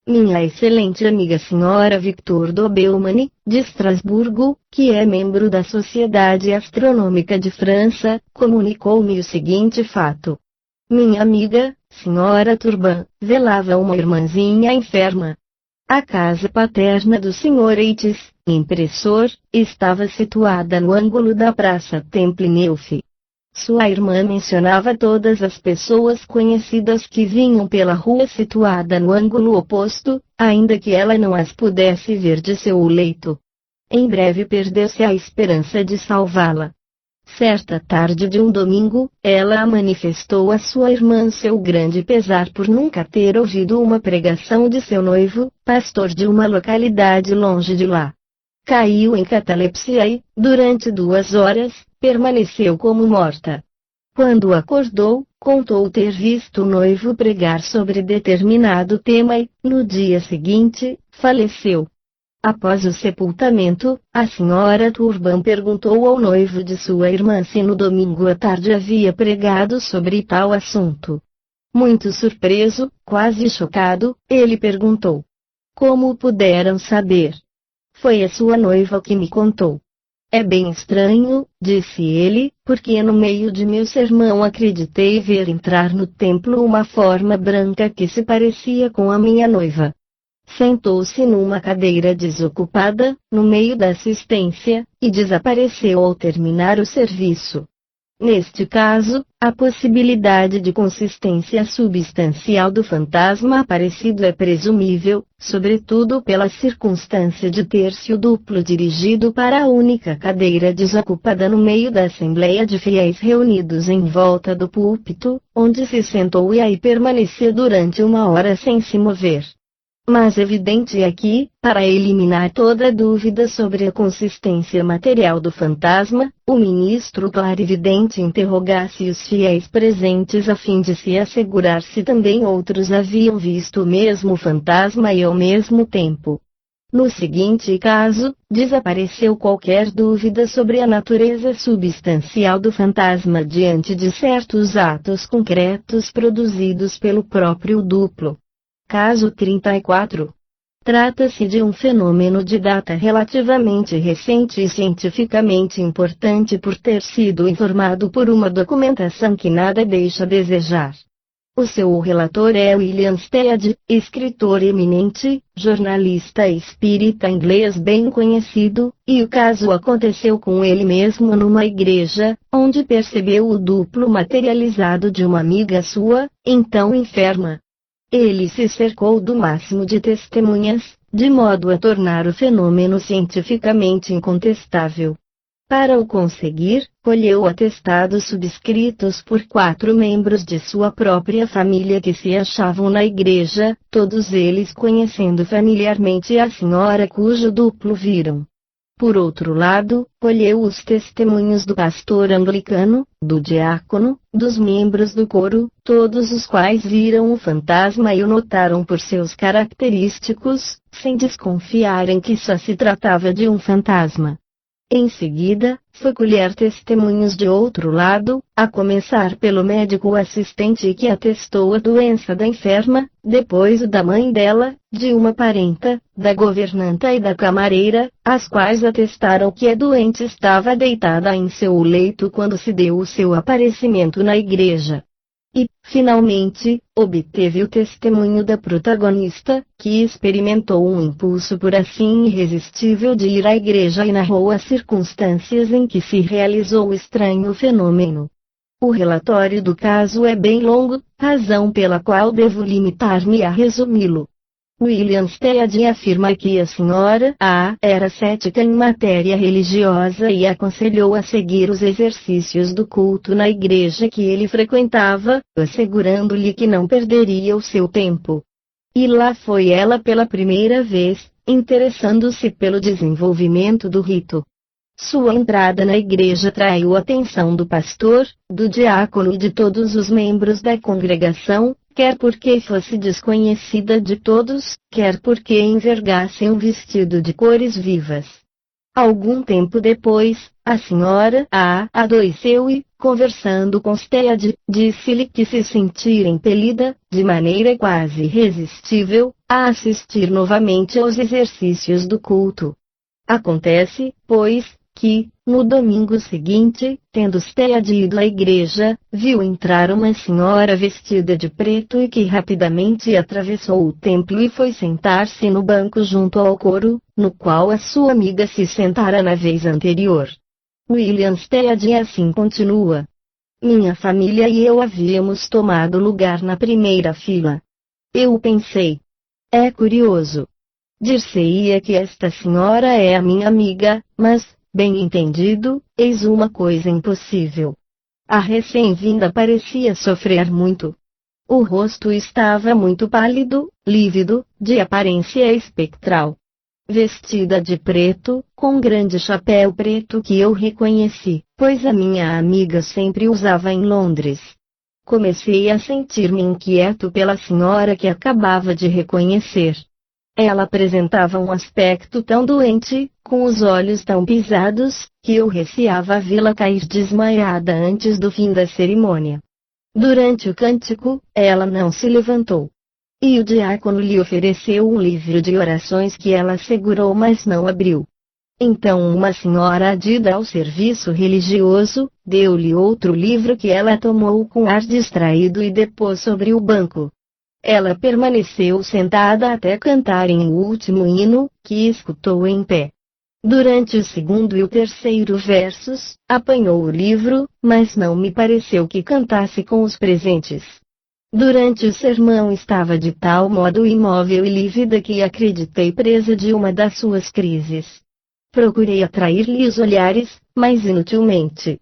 minha excelente amiga Sra. Victor Dobelmani, de Estrasburgo, que é membro da Sociedade Astronômica de França, comunicou-me o seguinte fato. Minha amiga, Sra. Turban, velava uma irmãzinha enferma. A casa paterna do Sr. Eites, impressor, estava situada no ângulo da Praça Temple Neuf. Sua irmã mencionava todas as pessoas conhecidas que vinham pela rua situada no ângulo oposto, ainda que ela não as pudesse ver de seu leito. Em breve perdeu-se a esperança de salvá-la. Certa tarde de um domingo, ela manifestou a sua irmã seu grande pesar por nunca ter ouvido uma pregação de seu noivo, pastor de uma localidade longe de lá. Caiu em catalepsia e, durante 2 horas, permaneceu como morta. Quando acordou, contou ter visto o noivo pregar sobre determinado tema e, no dia seguinte, faleceu. Após o sepultamento, a Sra. Turban perguntou ao noivo de sua irmã se no domingo à tarde havia pregado sobre tal assunto. Muito surpreso, quase chocado, ele perguntou: como puderam saber? Foi a sua noiva que me contou. É bem estranho, disse ele, porque no meio de meu sermão acreditei ver entrar no templo uma forma branca que se parecia com a minha noiva. Sentou-se numa cadeira desocupada, no meio da assistência, e desapareceu ao terminar o serviço. Neste caso, a possibilidade de consistência substancial do fantasma aparecido é presumível, sobretudo pela circunstância de ter-se o duplo dirigido para a única cadeira desocupada no meio da assembleia de fiéis reunidos em volta do púlpito, onde se sentou e aí permaneceu durante 1 hora sem se mover. Mas evidente é que, para eliminar toda dúvida sobre a consistência material do fantasma, o ministro clarividente interrogasse os fiéis presentes a fim de se assegurar se também outros haviam visto o mesmo fantasma e ao mesmo tempo. No seguinte caso, desapareceu qualquer dúvida sobre a natureza substancial do fantasma diante de certos atos concretos produzidos pelo próprio duplo. Caso 34. Trata-se de um fenômeno de data relativamente recente e cientificamente importante por ter sido informado por uma documentação que nada deixa a desejar. O seu relator é William Stead, escritor eminente, jornalista espírita inglês bem conhecido, e o caso aconteceu com ele mesmo numa igreja, onde percebeu o duplo materializado de uma amiga sua, então enferma. Ele se cercou do máximo de testemunhas, de modo a tornar o fenômeno cientificamente incontestável. Para o conseguir, colheu atestados subscritos por 4 membros de sua própria família que se achavam na igreja, todos eles conhecendo familiarmente a senhora cujo duplo viram. Por outro lado, colheu os testemunhos do pastor anglicano, do diácono, dos membros do coro, todos os quais viram o fantasma e o notaram por seus característicos, sem desconfiarem que só se tratava de um fantasma. Em seguida, foi colher testemunhos de outro lado, a começar pelo médico assistente que atestou a doença da enferma, depois o da mãe dela, de uma parenta, da governanta e da camareira, as quais atestaram que a doente estava deitada em seu leito quando se deu o seu aparecimento na igreja. E, finalmente, obteve o testemunho da protagonista, que experimentou um impulso por assim irresistível de ir à igreja e narrou as circunstâncias em que se realizou o estranho fenômeno. O relatório do caso é bem longo, razão pela qual devo limitar-me a resumi-lo. William Stead afirma que a senhora A era cética em matéria religiosa e aconselhou a seguir os exercícios do culto na igreja que ele frequentava, assegurando-lhe que não perderia o seu tempo. E lá foi ela pela primeira vez, interessando-se pelo desenvolvimento do rito. Sua entrada na igreja atraiu a atenção do pastor, do diácono e de todos os membros da congregação, quer porque fosse desconhecida de todos, quer porque envergasse um vestido de cores vivas. Algum tempo depois, a senhora A adoeceu e, conversando com Stead, disse-lhe que se sentia impelida, de maneira quase irresistível, a assistir novamente aos exercícios do culto. Acontece, pois, que, no domingo seguinte, tendo Stead ido à igreja, viu entrar uma senhora vestida de preto e que rapidamente atravessou o templo e foi sentar-se no banco junto ao coro, no qual a sua amiga se sentara na vez anterior. William Stead assim continua. Minha família e eu havíamos tomado lugar na primeira fila. Eu pensei. É curioso. Dir-se-ia que esta senhora é a minha amiga, mas, bem entendido, eis uma coisa impossível. A recém-vinda parecia sofrer muito. O rosto estava muito pálido, lívido, de aparência espectral. Vestida de preto, com um grande chapéu preto que eu reconheci, pois a minha amiga sempre usava em Londres. Comecei a sentir-me inquieto pela senhora que acabava de reconhecer. Ela apresentava um aspecto tão doente, com os olhos tão pisados, que eu receava vê-la cair desmaiada antes do fim da cerimônia. Durante o cântico, ela não se levantou. E o diácono lhe ofereceu um livro de orações que ela segurou mas não abriu. Então uma senhora adida ao serviço religioso, deu-lhe outro livro que ela tomou com ar distraído e depôs sobre o banco. Ela permaneceu sentada até cantarem o último hino, que escutou em pé. Durante o segundo e o terceiro versos, apanhou o livro, mas não me pareceu que cantasse com os presentes. Durante o sermão estava de tal modo imóvel e lívida que acreditei presa de uma das suas crises. Procurei atrair-lhe os olhares, mas inutilmente.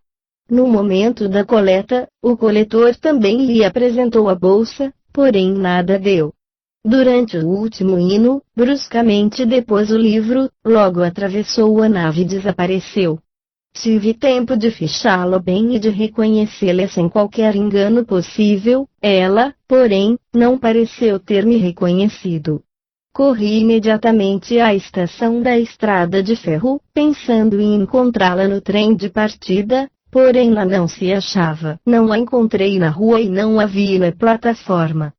No momento da coleta, o coletor também lhe apresentou a bolsa, porém nada deu. Durante o último hino, bruscamente depôs o livro, logo atravessou a nave e desapareceu. Tive tempo de fichá-la bem e de reconhecê-la sem qualquer engano possível, ela, porém, não pareceu ter me reconhecido. Corri imediatamente à estação da estrada de ferro, pensando em encontrá-la no trem de partida, porém lá não se achava. Não a encontrei na rua e não a vi na plataforma.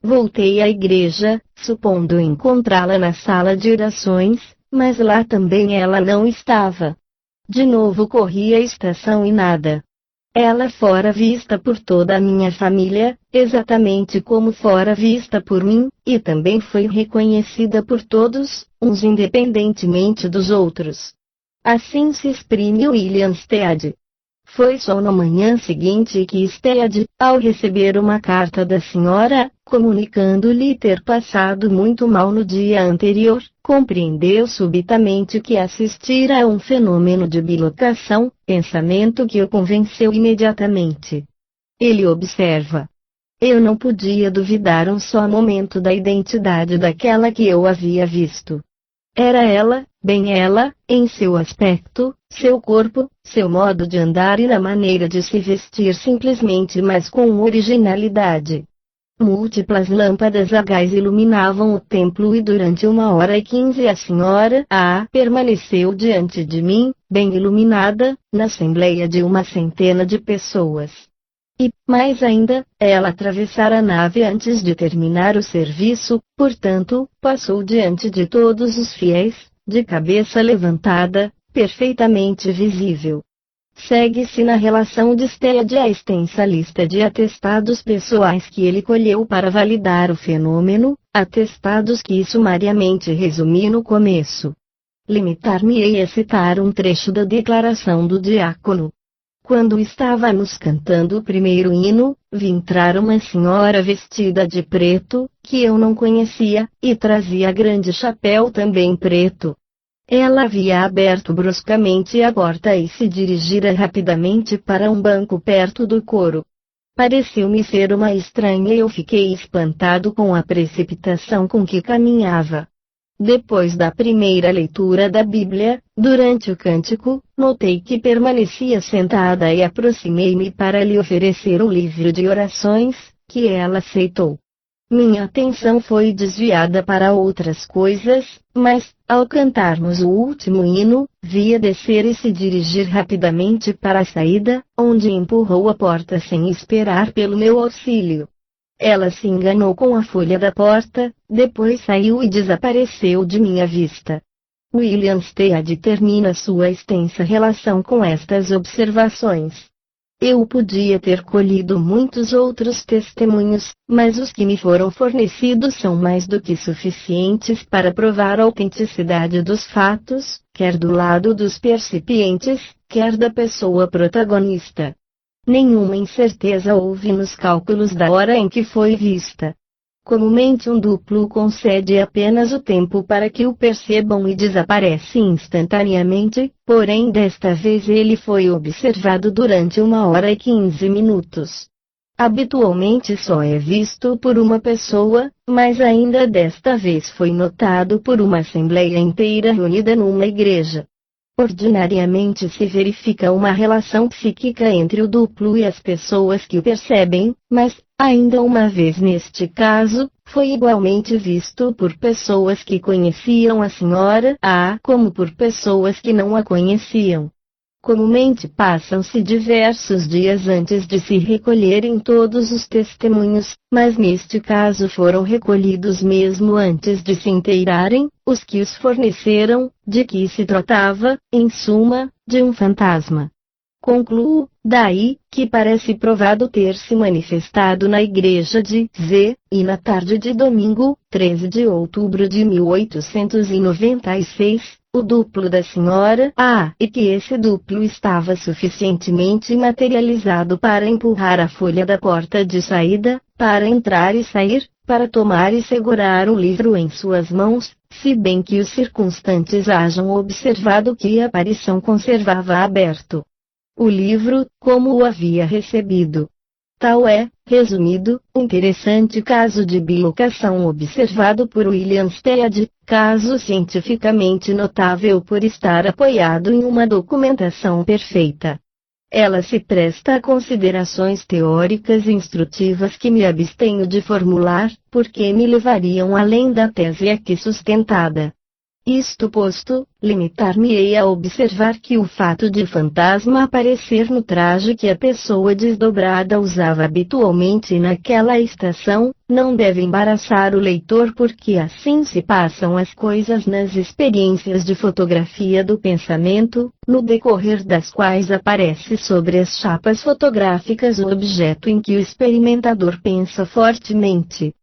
Voltei à igreja, supondo encontrá-la na sala de orações, mas lá também ela não estava. De novo corri à estação e nada. Ela fora vista por toda a minha família, exatamente como fora vista por mim, e também foi reconhecida por todos, uns independentemente dos outros. Assim se exprime William Stead. Foi só na manhã seguinte que Stead, ao receber uma carta da senhora, comunicando-lhe ter passado muito mal no dia anterior, compreendeu subitamente que assistira a um fenômeno de bilocação, pensamento que o convenceu imediatamente. Ele observa. Eu não podia duvidar um só momento da identidade daquela que eu havia visto. Era ela, bem ela, em seu aspecto, seu corpo, seu modo de andar e na maneira de se vestir simplesmente mas com originalidade. Múltiplas lâmpadas a gás iluminavam o templo e durante 1h15 a senhora A permaneceu diante de mim, bem iluminada, na assembleia de uma centena de pessoas. E, mais ainda, ela atravessara a nave antes de terminar o serviço, portanto, passou diante de todos os fiéis, de cabeça levantada, perfeitamente visível. Segue-se na relação de Stead a extensa lista de atestados pessoais que ele colheu para validar o fenômeno, atestados que sumariamente resumi no começo. Limitar-me-ei a citar um trecho da declaração do diácono. Quando estávamos cantando o primeiro hino, vi entrar uma senhora vestida de preto, que eu não conhecia, e trazia grande chapéu também preto. Ela havia aberto bruscamente a porta e se dirigira rapidamente para um banco perto do coro. Pareceu-me ser uma estranha e eu fiquei espantado com a precipitação com que caminhava. Depois da primeira leitura da Bíblia, durante o cântico, notei que permanecia sentada e aproximei-me para lhe oferecer um livro de orações, que ela aceitou. Minha atenção foi desviada para outras coisas, mas, ao cantarmos o último hino, vi-a descer e se dirigir rapidamente para a saída, onde empurrou a porta sem esperar pelo meu auxílio. Ela se enganou com a folha da porta, depois saiu e desapareceu de minha vista. William Stead termina sua extensa relação com estas observações. Eu podia ter colhido muitos outros testemunhos, mas os que me foram fornecidos são mais do que suficientes para provar a autenticidade dos fatos, quer do lado dos percipientes, quer da pessoa protagonista. Nenhuma incerteza houve nos cálculos da hora em que foi vista. Comumente um duplo concede apenas o tempo para que o percebam e desaparece instantaneamente, porém desta vez ele foi observado durante 1 hora e 15 minutos. Habitualmente só é visto por uma pessoa, mas ainda desta vez foi notado por uma assembleia inteira reunida numa igreja. Ordinariamente se verifica uma relação psíquica entre o duplo e as pessoas que o percebem, mas, ainda uma vez neste caso, foi igualmente visto por pessoas que conheciam a senhora A como por pessoas que não a conheciam. Comumente passam-se diversos dias antes de se recolherem todos os testemunhos, mas neste caso foram recolhidos mesmo antes de se inteirarem, os que os forneceram, de que se tratava, em suma, de um fantasma. Concluo, daí, que parece provado ter se manifestado na igreja de Z, e na tarde de domingo, 13 de outubro de 1896, o duplo da senhora A, e que esse duplo estava suficientemente materializado para empurrar a folha da porta de saída, para entrar e sair, para tomar e segurar o livro em suas mãos, se bem que os circunstantes hajam observado que a aparição conservava aberto o livro, como o havia recebido. Tal é, resumido, o interessante caso de bilocação observado por William Stead, caso cientificamente notável por estar apoiado em uma documentação perfeita. Ela se presta a considerações teóricas instrutivas que me abstenho de formular, porque me levariam além da tese aqui sustentada. Isto posto, limitar-me-ei a observar que o fato de fantasma aparecer no traje que a pessoa desdobrada usava habitualmente naquela estação, não deve embaraçar o leitor porque assim se passam as coisas nas experiências de fotografia do pensamento, no decorrer das quais aparece sobre as chapas fotográficas o objeto em que o experimentador pensa fortemente.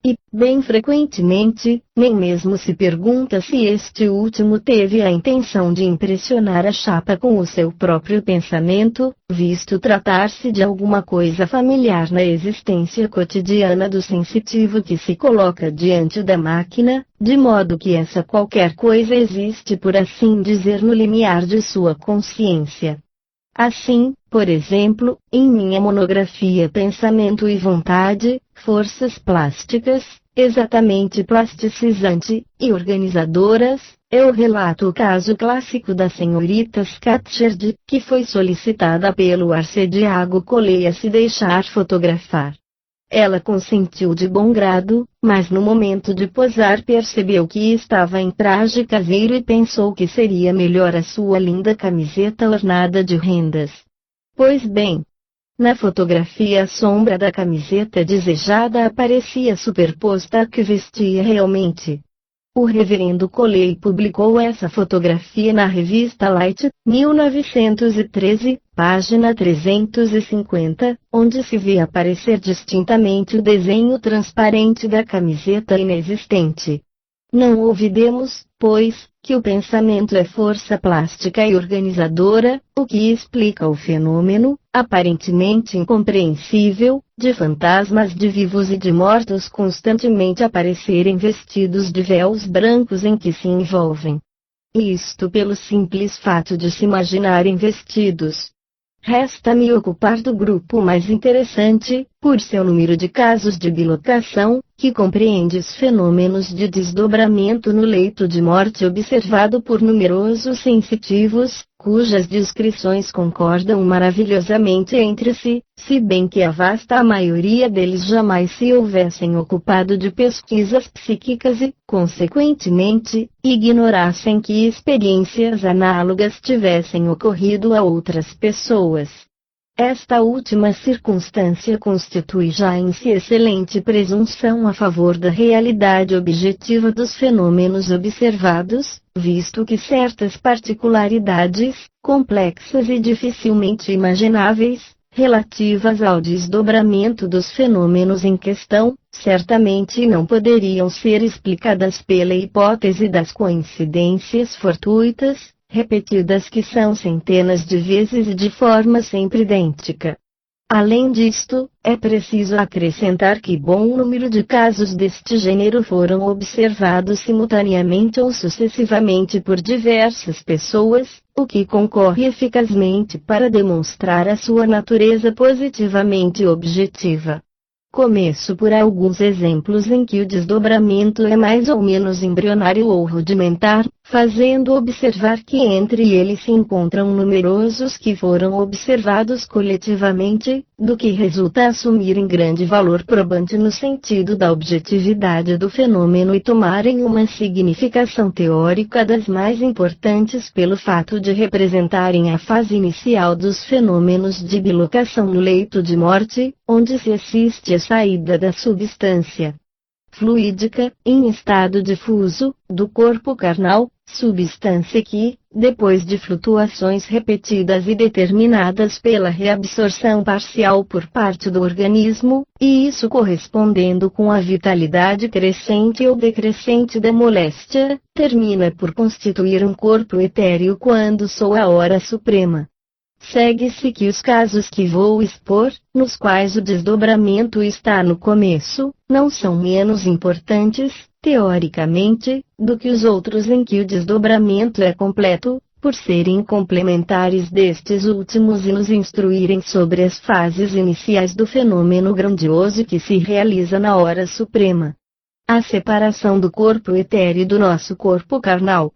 E, bem frequentemente, nem mesmo se pergunta se este último teve a intenção de impressionar a chapa com o seu próprio pensamento, visto tratar-se de alguma coisa familiar na existência cotidiana do sensitivo que se coloca diante da máquina, de modo que essa qualquer coisa existe por assim dizer no limiar de sua consciência. Assim, por exemplo, em minha monografia Pensamento e Vontade, Forças Plásticas, exatamente plasticizante, e organizadoras, eu relato o caso clássico da senhorita Scatcherd, que foi solicitada pelo arcediago Coley a se deixar fotografar. Ela consentiu de bom grado, mas no momento de posar percebeu que estava em traje caseiro e pensou que seria melhor a sua linda camiseta ornada de rendas. Pois bem, na fotografia a sombra da camiseta desejada aparecia superposta à que vestia realmente. O reverendo Coley publicou essa fotografia na revista Light, 1913, página 350, onde se vê aparecer distintamente o desenho transparente da camiseta inexistente. Não ouvidemos, pois, que o pensamento é força plástica e organizadora, o que explica o fenômeno, aparentemente incompreensível, de fantasmas de vivos e de mortos constantemente aparecerem vestidos de véus brancos em que se envolvem. Isto pelo simples fato de se imaginarem vestidos. Resta-me ocupar do grupo mais interessante, por seu número de casos de bilocação, que compreende os fenômenos de desdobramento no leito de morte observado por numerosos sensitivos, cujas descrições concordam maravilhosamente entre si, se bem que a vasta maioria deles jamais se houvessem ocupado de pesquisas psíquicas e, consequentemente, ignorassem que experiências análogas tivessem ocorrido a outras pessoas. Esta última circunstância constitui já em si excelente presunção a favor da realidade objetiva dos fenômenos observados, visto que certas particularidades, complexas e dificilmente imagináveis, relativas ao desdobramento dos fenômenos em questão, certamente não poderiam ser explicadas pela hipótese das coincidências fortuitas, repetidas que são centenas de vezes e de forma sempre idêntica. Além disto, é preciso acrescentar que bom número de casos deste gênero foram observados simultaneamente ou sucessivamente por diversas pessoas, o que concorre eficazmente para demonstrar a sua natureza positivamente objetiva. Começo por alguns exemplos em que o desdobramento é mais ou menos embrionário ou rudimentar, fazendo observar que entre eles se encontram numerosos que foram observados coletivamente, do que resulta assumirem grande valor probante no sentido da objetividade do fenômeno e tomarem uma significação teórica das mais importantes pelo fato de representarem a fase inicial dos fenômenos de bilocação no leito de morte, onde se assiste à saída da substância fluídica, em estado difuso, do corpo carnal, substância que, depois de flutuações repetidas e determinadas pela reabsorção parcial por parte do organismo, e isso correspondendo com a vitalidade crescente ou decrescente da moléstia, termina por constituir um corpo etéreo quando soa a hora suprema. Segue-se que os casos que vou expor, nos quais o desdobramento está no começo, não são menos importantes, teoricamente, do que os outros em que o desdobramento é completo, por serem complementares destes últimos e nos instruírem sobre as fases iniciais do fenômeno grandioso que se realiza na hora suprema. A separação do corpo etéreo do nosso corpo carnal,